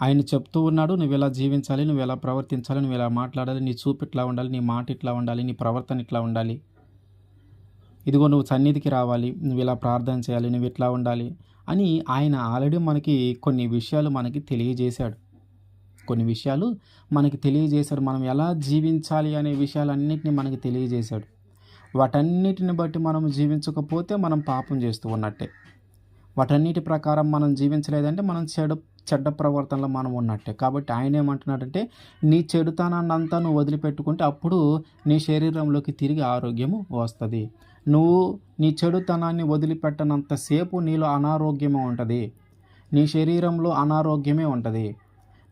ఆయన చెప్తూ ఉన్నాడు, నువ్వు ఎలా జీవించాలి, నువ్వు ఎలా ప్రవర్తించాలి, నువ్వు ఎలా మాట్లాడాలి, నీ చూపు ఇట్లా ఉండాలి, నీ మాట ఇట్లా ఉండాలి, నీ ప్రవర్తన ఇట్లా ఉండాలి, ఇదిగో నువ్వు సన్నిధికి రావాలి, నువ్వు ఇలా ప్రార్థన చేయాలి, నువ్వు ఇట్లా ఉండాలి అని ఆయన ఆల్రెడీ మనకి కొన్ని విషయాలు తెలియజేశాడు. మనం ఎలా జీవించాలి అనే విషయాలన్నింటినీ మనకి తెలియజేశాడు. వాటన్నిటిని బట్టి మనం జీవించకపోతే మనం పాపం చేస్తూ ఉన్నట్టే. వాటన్నిటి ప్రకారం మనం జీవించలేదంటే మనం చెడ్డ ప్రవర్తనలో మనం ఉన్నట్టే. కాబట్టి ఆయన ఏమంటున్నాడంటే, నీ చెడుతనాన్ని అంతా నువ్వు వదిలిపెట్టుకుంటే అప్పుడు నీ శరీరంలోకి తిరిగి ఆరోగ్యము వస్తుంది. నువ్వు నీ చెడుతనాన్ని వదిలిపెట్టనంతసేపు నీలో అనారోగ్యమే ఉంటుంది, నీ శరీరంలో అనారోగ్యమే ఉంటుంది.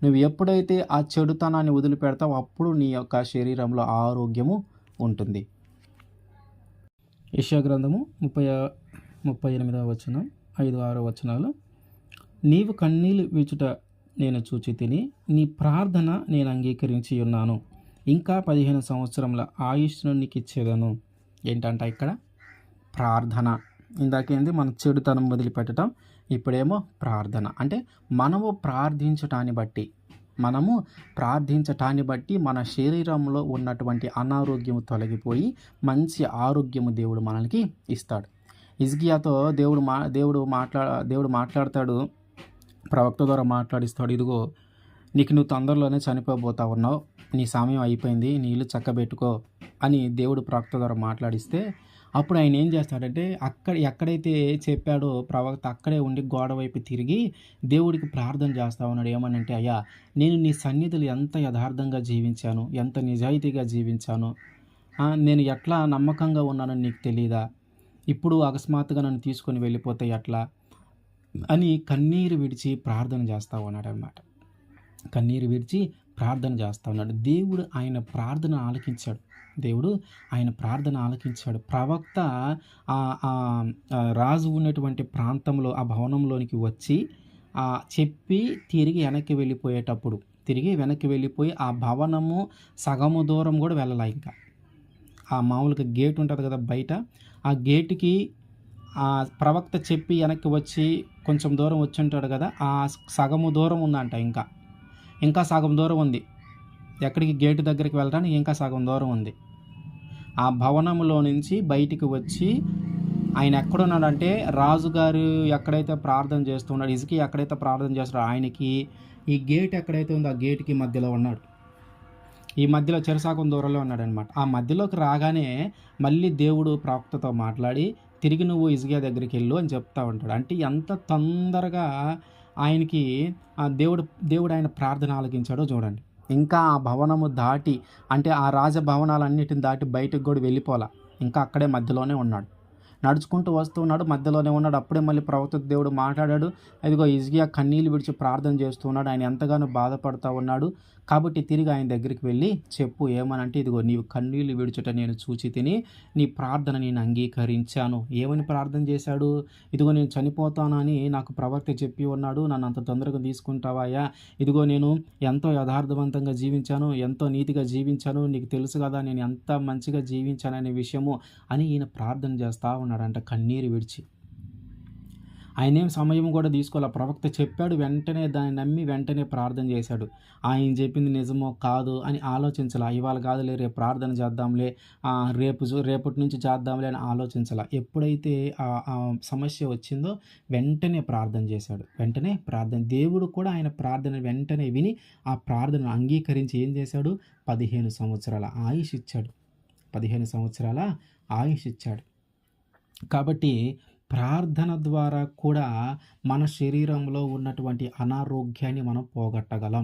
నువ్వు ఎప్పుడైతే ఆ చెడుతనాన్ని వదిలిపెడతావో అప్పుడు నీ యొక్క శరీరంలో ఆరోగ్యము ఉంటుంది. యెషయా గ్రంథము 38వ వచనం 5-6 వచనాలు. నీవు కన్నీళ్ళు విడుచుట నేను చూచి తిని, నీ ప్రార్థన నేను అంగీకరించి ఉన్నాను, ఇంకా 15 సంవత్సరముల ఆయుష్ను నీకు ఇచ్చేదను. ఏంటంట ఇక్కడ? ప్రార్థన. ఇందాకేంది మన చెడుతనం వదిలిపెట్టడం, ఇప్పుడేమో ప్రార్థన. అంటే మనము ప్రార్థించటాన్ని బట్టి మన శరీరంలో ఉన్నటువంటి అనారోగ్యము తొలగిపోయి మంచి ఆరోగ్యము దేవుడు మనకి ఇస్తాడు. హిజ్కియాతో దేవుడు మాట్లాడతాడు, ప్రవక్త ద్వారా మాట్లాడిస్తాడు. ఇదిగో నువ్వు తొందరలోనే చనిపోబోతా ఉన్నావు, నీ సమయం అయిపోయింది, నీ ఇల్లు చక్కబెట్టుకో అని దేవుడు ప్రవక్త ద్వారా మాట్లాడిస్తే, అప్పుడు ఆయన ఏం చేస్తాడంటే ఎక్కడైతే చెప్పాడో ప్రవక్త అక్కడే ఉండి గోడ వైపు తిరిగి దేవుడికి ప్రార్థన చేస్తా ఉన్నాడు. ఏమనంటే, అయ్యా, నేను నీ సన్నిధులు ఎంత యథార్థంగా జీవించాను, ఎంత నిజాయితీగా జీవించాను, నేను ఎట్లా నమ్మకంగా ఉన్నానని నీకు తెలీదా? ఇప్పుడు అకస్మాత్తుగా నన్ను తీసుకొని వెళ్ళిపోతే ఎట్లా అని కన్నీరు విడిచి ప్రార్థన చేస్తూ ఉన్నాడు అనమాట. కన్నీరు విడిచి ప్రార్థన చేస్తూ ఉన్నాడు. దేవుడు ఆయన ప్రార్థన ఆలకించాడు. ప్రవక్త రాజు ఉన్నటువంటి ప్రాంతంలో ఆ భవనంలోనికి వచ్చి చెప్పి తిరిగి వెనక్కి వెళ్ళిపోయి ఆ భవనము సగము దూరం కూడా వెళ్ళాల. ఇంకా ఆ మామూలుగా గేట్ ఉంటుంది కదా బయట, ఆ గేటుకి ఆ ప్రవక్త చెప్పి వెనక్కి వచ్చి కొంచెం దూరం వచ్చి ఉంటాడు కదా, ఆ సగము దూరం ఉందంట. ఇంకా సగం దూరం ఉంది. ఎక్కడికి గేటు దగ్గరికి వెళ్ళడానికి ఇంకా సగం దూరం ఉంది. ఆ భవనంలో నుంచి బయటికి వచ్చి ఆయన ఎక్కడున్నాడంటే, రాజుగారు ఎక్కడైతే ప్రార్థన చేస్తున్నాడు, హిజ్కియా ఎక్కడైతే ప్రార్థన చేస్తున్నాడో ఆయనకి ఈ గేట్ ఎక్కడైతే ఉందో ఆ గేటుకి మధ్యలో ఉన్నాడు. ఈ మధ్యలో చెరసాగం దూరంలో ఉన్నాడనమాట. ఆ మధ్యలోకి రాగానే మళ్ళీ దేవుడు ప్రవక్తతో మాట్లాడి, తిరిగి నువ్వు హిజ్కియా దగ్గరికి వెళ్ళు అని చెప్తా ఉంటాడు. అంటే ఎంత తొందరగా ఆయనకి దేవుడు ఆయన ప్రార్థన ఆలకించాడో చూడండి. ఇంకా ఆ భవనము దాటి, అంటే ఆ రాజభవనాలన్నిటిని దాటి బయటకు కూడా వెళ్ళిపోలా. ఇంకా అక్కడే మధ్యలోనే ఉన్నాడు. నడుచుకుంటూ వస్తున్నాడు, మధ్యలోనే ఉన్నాడు. అప్పుడే మళ్ళీ ప్రవక్త దేవుడు మాట్లాడాడు. ఇదిగో హిజ్కియా కన్నీళ్ళు విడిచి ప్రార్థన చేస్తున్నాడు, ఆయన ఎంతగానో బాధపడుతూ ఉన్నాడు, కాబట్టి తిరిగి ఆయన దగ్గరికి వెళ్ళి చెప్పు, ఏమనంటే, ఇదిగో నీవు కన్నీళ్ళు విడుచుట నేను చూచి తిని నీ ప్రార్థన నేను అంగీకరించాను. ఏమని ప్రార్థన చేశాడు? ఇదిగో నేను చనిపోతానని నాకు ప్రవక్త చెప్పి ఉన్నాడు, నన్ను అంత తొందరగా తీసుకుంటావాయా? ఇదిగో నేను ఎంతో యథార్థవంతంగా జీవించాను, ఎంతో నీతిగా జీవించాను, నీకు తెలుసు కదా నేను ఎంత మంచిగా జీవించాననే విషయము అని ఈయన ప్రార్థన చేస్తూ ఉన్నాడంట కన్నీరు విడిచి. ఆయనేం సమయం కూడా తీసుకోవాలి. ప్రవక్త చెప్పాడు, వెంటనే దాన్ని నమ్మి వెంటనే ప్రార్థన చేశాడు. ఆయన చెప్పింది నిజమో కాదు అని ఆలోచించాల. ఇవాళ కాదులే, రేపు ప్రార్థన చేద్దాంలే, రేపటి నుంచి చేద్దాంలే అని ఆలోచించాల. ఎప్పుడైతే ఆ సమస్య వచ్చిందో వెంటనే ప్రార్థన చేశాడు. దేవుడు కూడా ఆయన ప్రార్థన వెంటనే విని ఆ ప్రార్థనను అంగీకరించి ఏం చేశాడు? 15 సంవత్సరాల ఆయుష్ ఇచ్చాడు. కాబట్టి ప్రార్థన ద్వారా కూడా మన శరీరంలో ఉన్నటువంటి అనారోగ్యాన్ని మనం పోగొట్టగలం.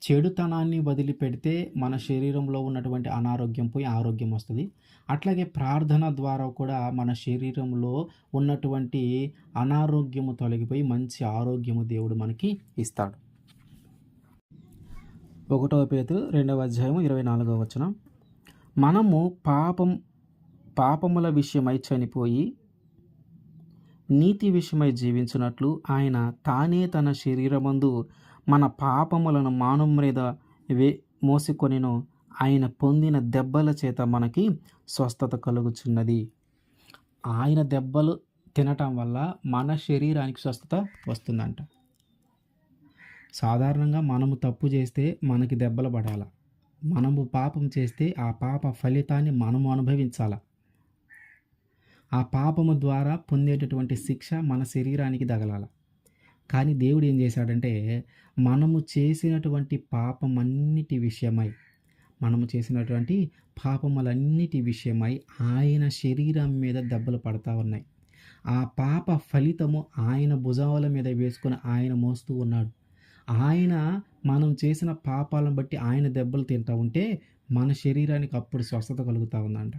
చెడుతనాన్ని వదిలిపెడితే మన శరీరంలో ఉన్నటువంటి అనారోగ్యం పోయి ఆరోగ్యం వస్తుంది. అట్లాగే ప్రార్థన ద్వారా కూడా మన శరీరంలో ఉన్నటువంటి అనారోగ్యము తొలగిపోయి మంచి ఆరోగ్యము దేవుడు మనకి ఇస్తాడు. 1 పేతురు 2:24 మనము పాపముల విషయమై చనిపోయి నీతి విషయమై జీవించినట్లు ఆయన తానే తన శరీరమందు మన పాపములను మానవ మీద మోసికొనెను. ఆయన పొందిన దెబ్బల చేత మనకి స్వస్థత కలుగుచున్నది. ఆయన దెబ్బలు తినటం వల్ల మన శరీరానికి స్వస్థత వస్తుందంట. సాధారణంగా మనము తప్పు చేస్తే మనకి దెబ్బలు పడాల, మనము పాపం చేస్తే ఆ పాప ఫలితాన్ని మనము అనుభవించాల. ఆ పాపము ద్వారా పొందేటటువంటి శిక్ష మన శరీరానికి తగలాల. కానీ దేవుడు ఏం చేశాడంటే, మనము చేసినటువంటి పాపములన్నిటి విషయమై ఆయన శరీరం మీద దెబ్బలు పడతా ఉన్నాయి. ఆ పాప ఫలితము ఆయన భుజాల మీద వేసుకొని ఆయన మోస్తూ ఉన్నాడు. మనం చేసిన పాపాలను బట్టి ఆయన దెబ్బలు తింటూ ఉంటే మన శరీరానికి అప్పుడు స్వస్థత కలుగుతూ ఉందంట.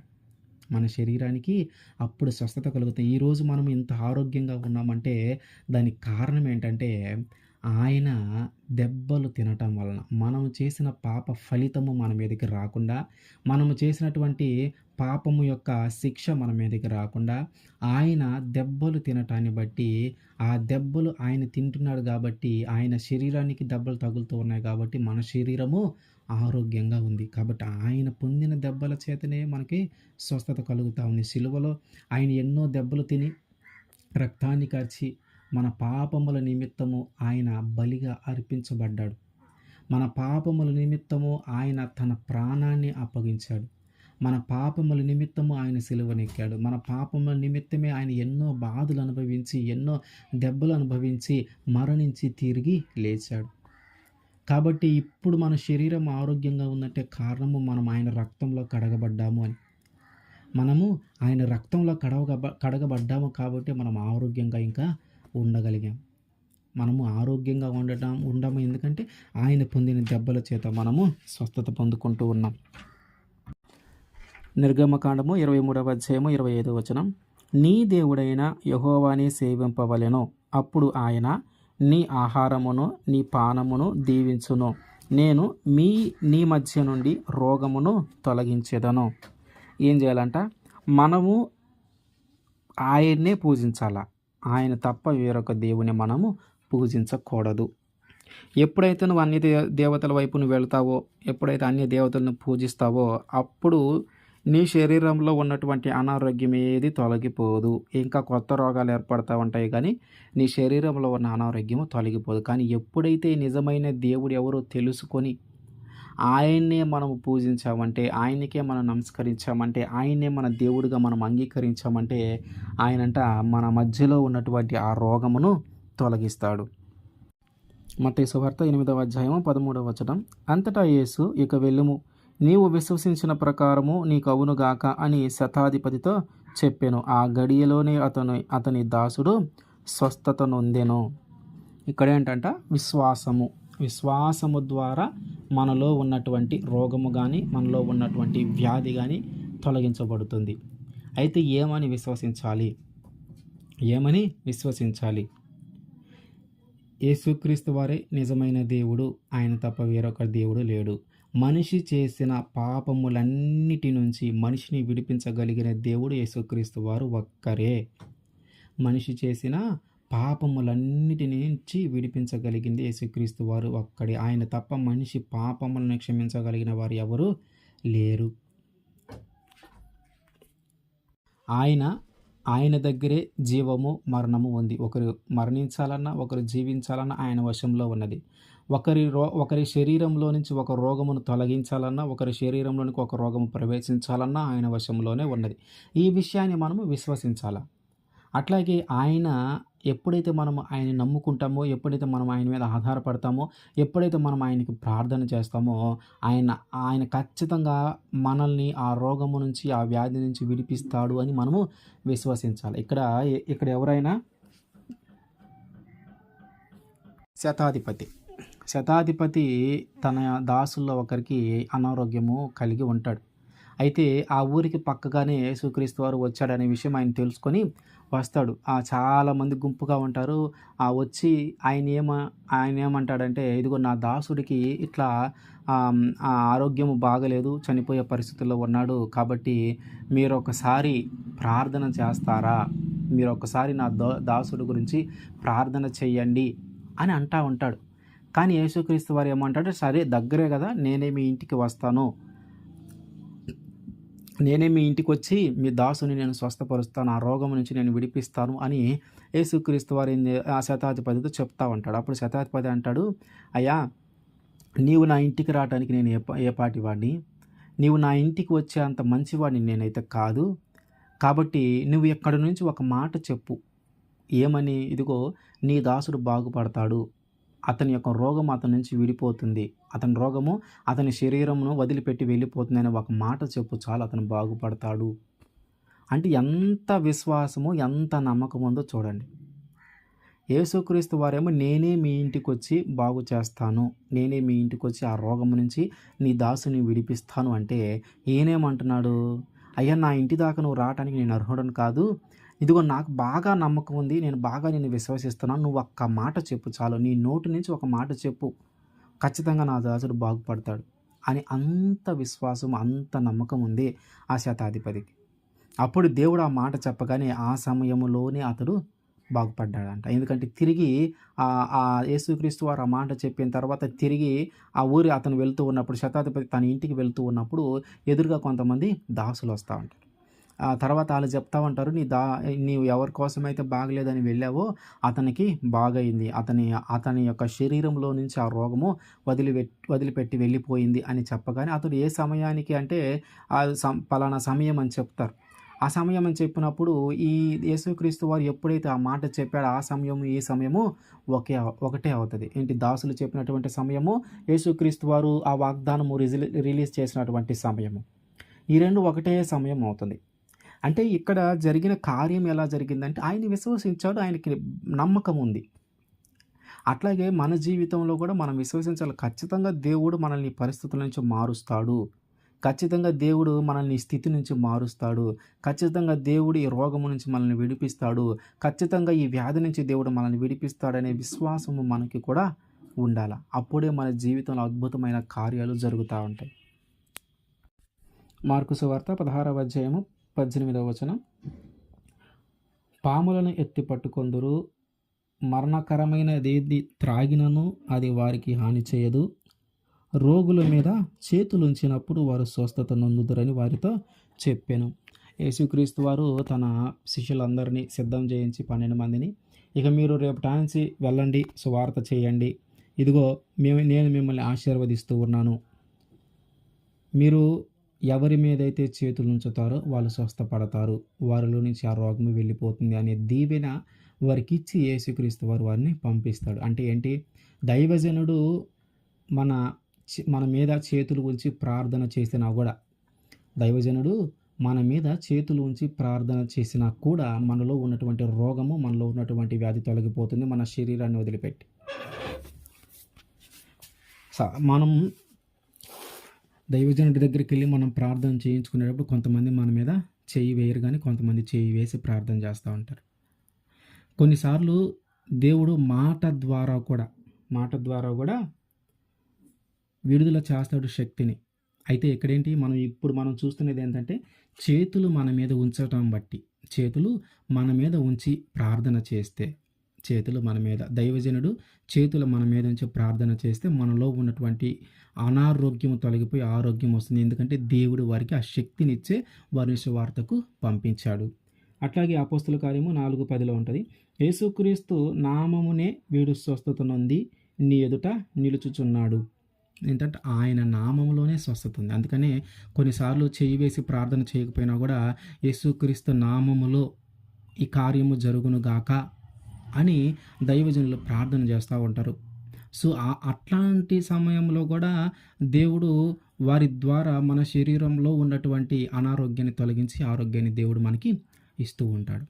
ఈరోజు మనం ఇంత ఆరోగ్యంగా ఉన్నామంటే దానికి కారణం ఏంటంటే ఆయన దెబ్బలు తినటం వలన మనము చేసిన పాప ఫలితము మన మీదకి రాకుండా, మనము చేసినటువంటి పాపము యొక్క శిక్ష మన మీదకి రాకుండా, ఆయన దెబ్బలు తినటాన్ని బట్టి, ఆ దెబ్బలు ఆయన తింటున్నాడు గాబట్టి, ఆయన శరీరానికి దెబ్బలు తగులుతూ ఉన్నాయి గాబట్టి, మన శరీరము ఆరోగ్యంగా ఉంది. కాబట్టి ఆయన పొందిన దెబ్బల చేతనే మనకి స్వస్థత కలుగుతా ఉంది. సిలువలో ఆయన ఎన్నో దెబ్బలు తిని, రక్తాన్ని కార్చి, మన పాపముల నిమిత్తము ఆయన బలిగా అర్పించబడ్డాడు. మన పాపముల నిమిత్తము ఆయన తన ప్రాణాన్ని అప్పగించాడు. మన పాపముల నిమిత్తము ఆయన సిలువనెక్కాడు. మన పాపముల నిమిత్తమే ఆయన ఎన్నో బాధలు అనుభవించి, ఎన్నో దెబ్బలు అనుభవించి, మరణించి తిరిగి లేచాడు. కాబట్టి ఇప్పుడు మన శరీరం ఆరోగ్యంగా ఉందంటే కారణము మనం ఆయన రక్తంలో కడగబడ్డాము అని. మనము ఆయన రక్తంలో కడగబడ్డాము కాబట్టి మనం ఆరోగ్యంగా ఇంకా ఉండగలిగాం. మనము ఆరోగ్యంగా ఉండము ఎందుకంటే ఆయన పొందిన దెబ్బల చేత మనము స్వస్థత పొందుకుంటూ ఉన్నాం. నిర్గమకాండము 23వ అధ్యాయము 25వ వచనం. నీ దేవుడైన యెహోవాని సేవింపవలెను, అప్పుడు ఆయన నీ ఆహారమును నీ పానమును దీవించును, నేను నీ మధ్య నుండి రోగమును తొలగించెదను. ఏం చేయాలంట? మనము ఆయన్నే పూజించాలా. ఆయన తప్ప వేరొక దేవుని మనము పూజించకూడదు. ఎప్పుడైతే నువ్వు అన్ని దేవతల వైపు నువ్వు వెళ్తావో, ఎప్పుడైతే అన్ని దేవతలను పూజిస్తావో, అప్పుడు నీ శరీరంలో ఉన్నటువంటి అనారోగ్యం ఏది తొలగిపోదు. ఇంకా కొత్త రోగాలు ఏర్పడతా ఉంటాయి కానీ నీ శరీరంలో ఉన్న అనారోగ్యము తొలగిపోదు. కానీ ఎప్పుడైతే నిజమైన దేవుడు ఎవరో తెలుసుకొని ఆయన్నే మనము పూజించామంటే, ఆయనకే మనం నమస్కరించామంటే, ఆయన్నే మన దేవుడిగా మనం అంగీకరించామంటే, ఆయనంట మన మధ్యలో ఉన్నటువంటి ఆ రోగమును తొలగిస్తాడు. మత్తయి సువార్త 8వ అధ్యాయం 13వ వచనం. అంతటా యేసు, ఇక వెళ్ళుము, నీవు విశ్వసించిన ప్రకారము నీకు అవునుగాక అని శతాధిపతితో చెప్పెను. ఆ గడియలోనే అతని దాసుడు స్వస్థత నొందెను. ఇక్కడేంటంట? విశ్వాసము ద్వారా మనలో ఉన్నటువంటి రోగము కానీ, మనలో ఉన్నటువంటి వ్యాధి కానీ తొలగించబడుతుంది. అయితే ఏమని విశ్వసించాలి? యేసుక్రీస్తు వారే నిజమైన దేవుడు. ఆయన తప్ప వేరొక దేవుడు లేడు. మనిషి చేసిన పాపములన్నిటి నుంచి మనిషిని విడిపించగలిగిన దేవుడు యేసుక్రీస్తు వారు ఒక్కరే. మనిషి చేసిన పాపములన్నిటి నుంచి విడిపించగలిగింది యేసుక్రీస్తు వారు ఒక్కడే. ఆయన తప్ప మనిషి పాపములను క్షమించగలిగిన వారు ఎవరు లేరు. ఆయన దగ్గరే జీవము మరణము ఉంది. ఒకరు మరణించాలన్నా, ఒకరు జీవించాలన్నా ఆయన వశంలో ఉన్నది. ఒకరి శరీరంలో నుంచి ఒక రోగమును తొలగించాలన్నా, ఒకరి శరీరంలోనికి ఒక రోగము ప్రవేశించాలన్నా ఆయన వశంలోనే ఉన్నది. ఈ విషయాన్ని మనము విశ్వసించాలా. అట్లాగే ఎప్పుడైతే మనం ఆయన నమ్ముకుంటామో, ఎప్పుడైతే మనం ఆయన మీద ఆధారపడతామో, ఎప్పుడైతే మనం ఆయనకి ప్రార్థన చేస్తామో, ఆయన ఖచ్చితంగా మనల్ని ఆ రోగము నుంచి, ఆ వ్యాధి నుంచి విడిపిస్తాడు అని మనము విశ్వసించాలి. ఇక్కడ ఎవరైనా శతాధిపతి తన దాసుల్లో ఒకరికి అనారోగ్యము కలిగి ఉంటాడు. అయితే ఆ ఊరికి పక్కగానే యేసుక్రీస్తు వారు వచ్చాడనే విషయం ఆయన తెలుసుకొని వస్తాడు. చాలామంది గుంపుగా ఉంటారు. వచ్చి ఆయన ఏమంటాడంటే, ఇదిగో నా దాసుడికి ఇట్లా ఆరోగ్యము బాగలేదు, చనిపోయే పరిస్థితుల్లో ఉన్నాడు. కాబట్టి మీరు ఒకసారి ప్రార్థన చేస్తారా? మీరు ఒకసారి నా దాసుడి గురించి ప్రార్థన చెయ్యండి అని అంటా ఉంటాడు. కానీ యేసుక్రీస్తు వారు ఏమంటాడు? సరే, దగ్గరే కదా, నేనే మీ ఇంటికి వస్తాను, నేనే మీ ఇంటికి వచ్చి మీ దాసుని నేను స్వస్థపరుస్తాను, ఆ రోగం నుంచి నేను విడిపిస్తాను అని యేసుక్రీస్తు వారు ఆ శతాధిపతితో చెప్తా ఉంటాడు. అప్పుడు శతాధిపతి అంటాడు, అయ్యా, నీవు నా ఇంటికి రావడానికి నేను ఏ పాటి వాడిని? నీవు నా ఇంటికి వచ్చే అంత మంచివాడిని నేనైతే కాదు. కాబట్టి నువ్వు ఎక్కడి నుంచి ఒక మాట చెప్పు. ఏమని? ఇదిగో నీ దాసుడు బాగుపడతాడు, అతని యొక్క రోగం అతని నుంచి విడిపోతుంది, అతని రోగము అతని శరీరమును వదిలిపెట్టి వెళ్ళిపోతుందని ఒక మాట చెప్పు చాలు, అతను బాగుపడతాడు. అంటే ఎంత విశ్వాసము, ఎంత నమ్మకం ఉందో చూడండి. యేసుక్రీస్తు వారేమో నేనే మీ ఇంటికి వచ్చి బాగు చేస్తాను, నేనే మీ ఇంటికి వచ్చి ఆ రోగం నుంచి నీ దాసుని విడిపిస్తాను అంటే ఈయనేమంటున్నాడు? అయ్యా, నా ఇంటి దాకా నువ్వు రావడానికి నేను అర్హుడను కాదు, ఇదిగో నాకు బాగా నమ్మకం ఉంది. నేను బాగా నిన్ను విశ్వసిస్తున్నాను. నువ్వు ఒక్క మాట చెప్పు చాలు. నీ నోటి నుంచి ఒక మాట చెప్పు. ఖచ్చితంగా నా దాసుడు బాగుపడతాడు అని అంత విశ్వాసం, అంత నమ్మకం ఉంది ఆ శతాధిపతికి. అప్పుడు దేవుడు ఆ మాట చెప్పగానే ఆ సమయంలోనే అతడు బాగుపడ్డాడంట. ఎందుకంటే తిరిగి యేసుక్రీస్తు వారు ఆ మాట చెప్పిన తర్వాత తిరిగి ఆ ఊరి అతను వెళ్తూ ఉన్నప్పుడు, శతాధిపతి తన ఇంటికి వెళ్తూ ఉన్నప్పుడు ఎదురుగా కొంతమంది దాసులు వస్తా ఉంటారు. ఆ తర్వాత ఆళ్ళు చెప్తా ఉంటారు, నీవు ఎవరి కోసమైతే బాగలేదని వెళ్ళావో అతనికి బాగయింది. అతని యొక్క శరీరంలో నుంచి ఆ రోగము వదిలిపెట్టి వెళ్ళిపోయింది అని చెప్పగానే అతడు ఏ సమయానికి అంటే పలానా సమయం అని చెప్తారు. ఆ సమయం అని చెప్పినప్పుడు ఈ యేసుక్రీస్తు వారు ఎప్పుడైతే ఆ మాట చెప్పాడో ఆ సమయము, ఈ సమయము ఒకటే అవుతది. ఏంటి, దాసులు చెప్పినటువంటి సమయము, యేసుక్రీస్తు వారు ఆ వాగ్దానము రిలీజ్ చేసినటువంటి సమయము. ఈ 2 ఒకటే సమయం అవుతుంది. అంటే ఇక్కడ జరిగిన కార్యం ఎలా జరిగిందంటే ఆయన్ని విశ్వసించాడు. ఆయనకి నమ్మకం ఉంది. అట్లాగే మన జీవితంలో కూడా మనం విశ్వసించాలి. ఖచ్చితంగా దేవుడు మనల్ని ఈ పరిస్థితుల నుంచి మారుస్తాడు. ఖచ్చితంగా దేవుడు మనల్ని ఈ స్థితి నుంచి మారుస్తాడు. ఖచ్చితంగా దేవుడు ఈ రోగము నుంచి మనల్ని విడిపిస్తాడు. ఖచ్చితంగా ఈ వ్యాధి నుంచి దేవుడు మనల్ని విడిపిస్తాడనే విశ్వాసము మనకి కూడా ఉండాల. అప్పుడే మన జీవితంలో అద్భుతమైన కార్యాలు జరుగుతూ ఉంటాయి. మార్కు సువార్త 16వ అధ్యాయము 18వ వచనం. పాములను ఎత్తి పట్టుకొందురు, మరణకరమైనదేది త్రాగినను అది వారికి హాని చేయదు. రోగుల మీద చేతులుంచినప్పుడు వారు స్వస్థత నొందుదురని వారితో చెప్పాను. యేసుక్రీస్తు వారు తన శిష్యులందరినీ సిద్ధం చేయించి 12 మందిని, ఇక మీరు రేపటి నుంచి వెళ్ళండి, సువార్త చేయండి. ఇదిగో నేను మిమ్మల్ని ఆశీర్వదిస్తూ ఉన్నాను. మీరు ఎవరి మీదైతే చేతులు ఉంచుతారో వాళ్ళు స్వస్థపడతారు, వారిలో నుంచి ఆ రోగము వెళ్ళిపోతుంది అనే దీవెన వారికి ఇచ్చి యేసుక్రీస్తు వారు వారిని పంపిస్తాడు. అంటే ఏంటి, దైవజనుడు మన మీద చేతులు ఉంచి ప్రార్థన చేసినా కూడా, దైవజనుడు మన మీద చేతులు ఉంచి ప్రార్థన చేసినా కూడా మనలో ఉన్నటువంటి రోగము, మనలో ఉన్నటువంటి వ్యాధి తొలగిపోతుంది మన శరీరాన్ని వదిలిపెట్టి. మనం దైవజనుడి దగ్గరికి వెళ్ళి మనం ప్రార్థన చేయించుకునేటప్పుడు కొంతమంది మన మీద చేయి వేయరు, కానీ కొంతమంది చేయి వేసి ప్రార్థన చేస్తూ ఉంటారు. కొన్నిసార్లు దేవుడు మాట ద్వారా కూడా విడుదల చేస్తాడు శక్తిని. అయితే ఇక్కడేంటి, మనం చూస్తున్నది ఏంటంటే, చేతులు మన మీద ఉంచటం బట్టి, చేతులు మన మీద ఉంచి ప్రార్థన చేస్తే, దైవజనుడు చేతులు మన మీద ఉంచి ప్రార్థన చేస్తే మనలో ఉన్నటువంటి అనారోగ్యము తొలగిపోయి ఆరోగ్యం వస్తుంది. ఎందుకంటే దేవుడు వారికి ఆ శక్తినిచ్చే వారిని సువార్తకు పంపించాడు. అట్లాగే అపోస్తల కార్యము 4:10 ఉంటుంది, యేసుక్రీస్తు నామమునే వీడు స్వస్థత నొంది నీ ఎదుట నిలుచుచున్నాడు. ఏంటంటే ఆయన నామంలోనే స్వస్థత ఉంది. అందుకనే కొన్నిసార్లు చేయి వేసి ప్రార్థన చేయకపోయినా కూడా యేసుక్రీస్తు నామములో ఈ కార్యము జరుగునుగాక అని దైవజనులు ప్రార్థన చేస్తూ ఉంటారు. సో అట్లాంటి సమయంలో కూడా దేవుడు వారి ద్వారా మన శరీరంలో ఉన్నటువంటి అనారోగ్యాన్ని తొలగించి ఆరోగ్యాన్ని దేవుడు మనకి ఇస్తూ ఉంటాడు.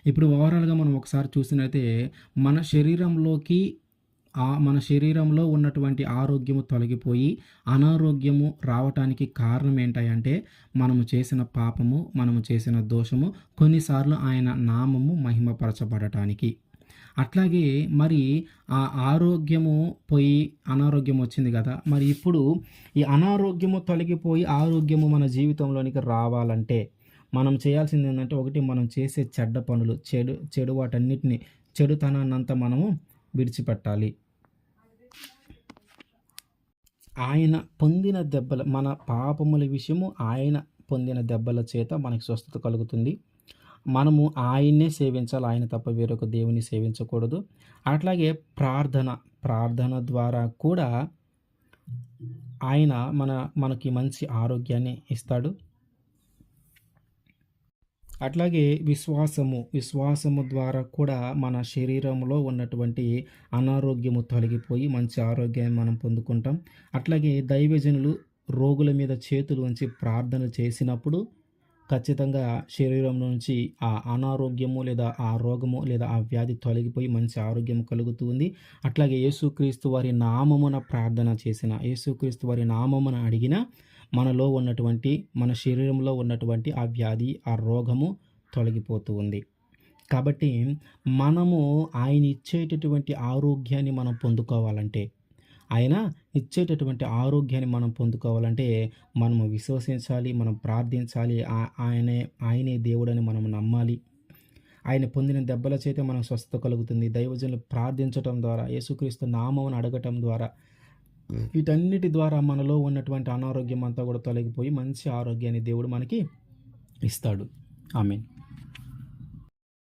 ఇప్పుడు ఓవరాల్గా మనం ఒకసారి చూసినట్లయితే మన శరీరంలో ఉన్నటువంటి ఆరోగ్యము తొలగిపోయి అనారోగ్యము రావటానికి కారణం ఏంటంటే మనము చేసిన పాపము, మనము చేసిన దోషము, కొన్నిసార్లు ఆయన నామము మహిమపరచబడటానికి. అట్లాగే మరి ఆ ఆరోగ్యము పోయి అనారోగ్యం వచ్చింది కదా, మరి ఇప్పుడు ఈ అనారోగ్యము తొలగిపోయి ఆరోగ్యము మన జీవితంలోనికి రావాలంటే మనం చేయాల్సింది ఏంటంటే, ఒకటి, మనం చేసే చెడ్డ పనులు, చెడు వాటన్నిటిని, చెడుతనాన్నంతా మనము విడిచిపెట్టాలి. ఆయన పొందిన దెబ్బల, మన పాపముల విషయము ఆయన పొందిన దెబ్బల చేత మనకి స్వస్థత కలుగుతుంది. మనము ఆయన్నే సేవించాలి, ఆయన తప్ప వేరొక దేవుని సేవించకూడదు. అట్లాగే ప్రార్థన ద్వారా కూడా ఆయన మనకి మంచి ఆరోగ్యాన్ని ఇస్తాడు. అట్లాగే విశ్వాసము ద్వారా కూడా మన శరీరంలో ఉన్నటువంటి అనారోగ్యము తొలగిపోయి మంచి ఆరోగ్యాన్ని మనం పొందుకుంటాం. అట్లాగే దైవజనులు రోగుల మీద చేతులు ఉంచి ప్రార్థన చేసినప్పుడు ఖచ్చితంగా శరీరం నుంచి ఆ అనారోగ్యము లేదా ఆ రోగము లేదా ఆ వ్యాధి తొలగిపోయి మంచి ఆరోగ్యం కలుగుతుంది. అట్లాగే యేసుక్రీస్తు వారి నామమున ప్రార్థన చేసిన, యేసుక్రీస్తు వారి నామమున అడిగిన మనలో ఉన్నటువంటి, మన శరీరంలో ఉన్నటువంటి ఆ వ్యాధి, ఆ రోగము తొలగిపోతూ ఉంది. కాబట్టి మనము ఆయన ఇచ్చేటటువంటి ఆరోగ్యాన్ని మనం పొందుకోవాలంటే, ఆయన ఇచ్చేటటువంటి ఆరోగ్యాన్ని మనం పొందుకోవాలంటే, మనము విశ్వసించాలి, మనం ప్రార్థించాలి. ఆయనే దేవుడని మనం నమ్మాలి. ఆయన పొందిన దెబ్బల చేతే మనకు స్వస్థత కలుగుతుంది. దైవజనులు ప్రార్థించటం ద్వారా, యేసుక్రీస్తు నామమున అడగటం ద్వారా, వీటన్నిటి ద్వారా మనలో ఉన్నటువంటి అనారోగ్యం అంతా కూడా తొలగిపోయి మంచి ఆరోగ్యాన్ని దేవుడు మనకి ఇస్తాడు. ఆమేన్.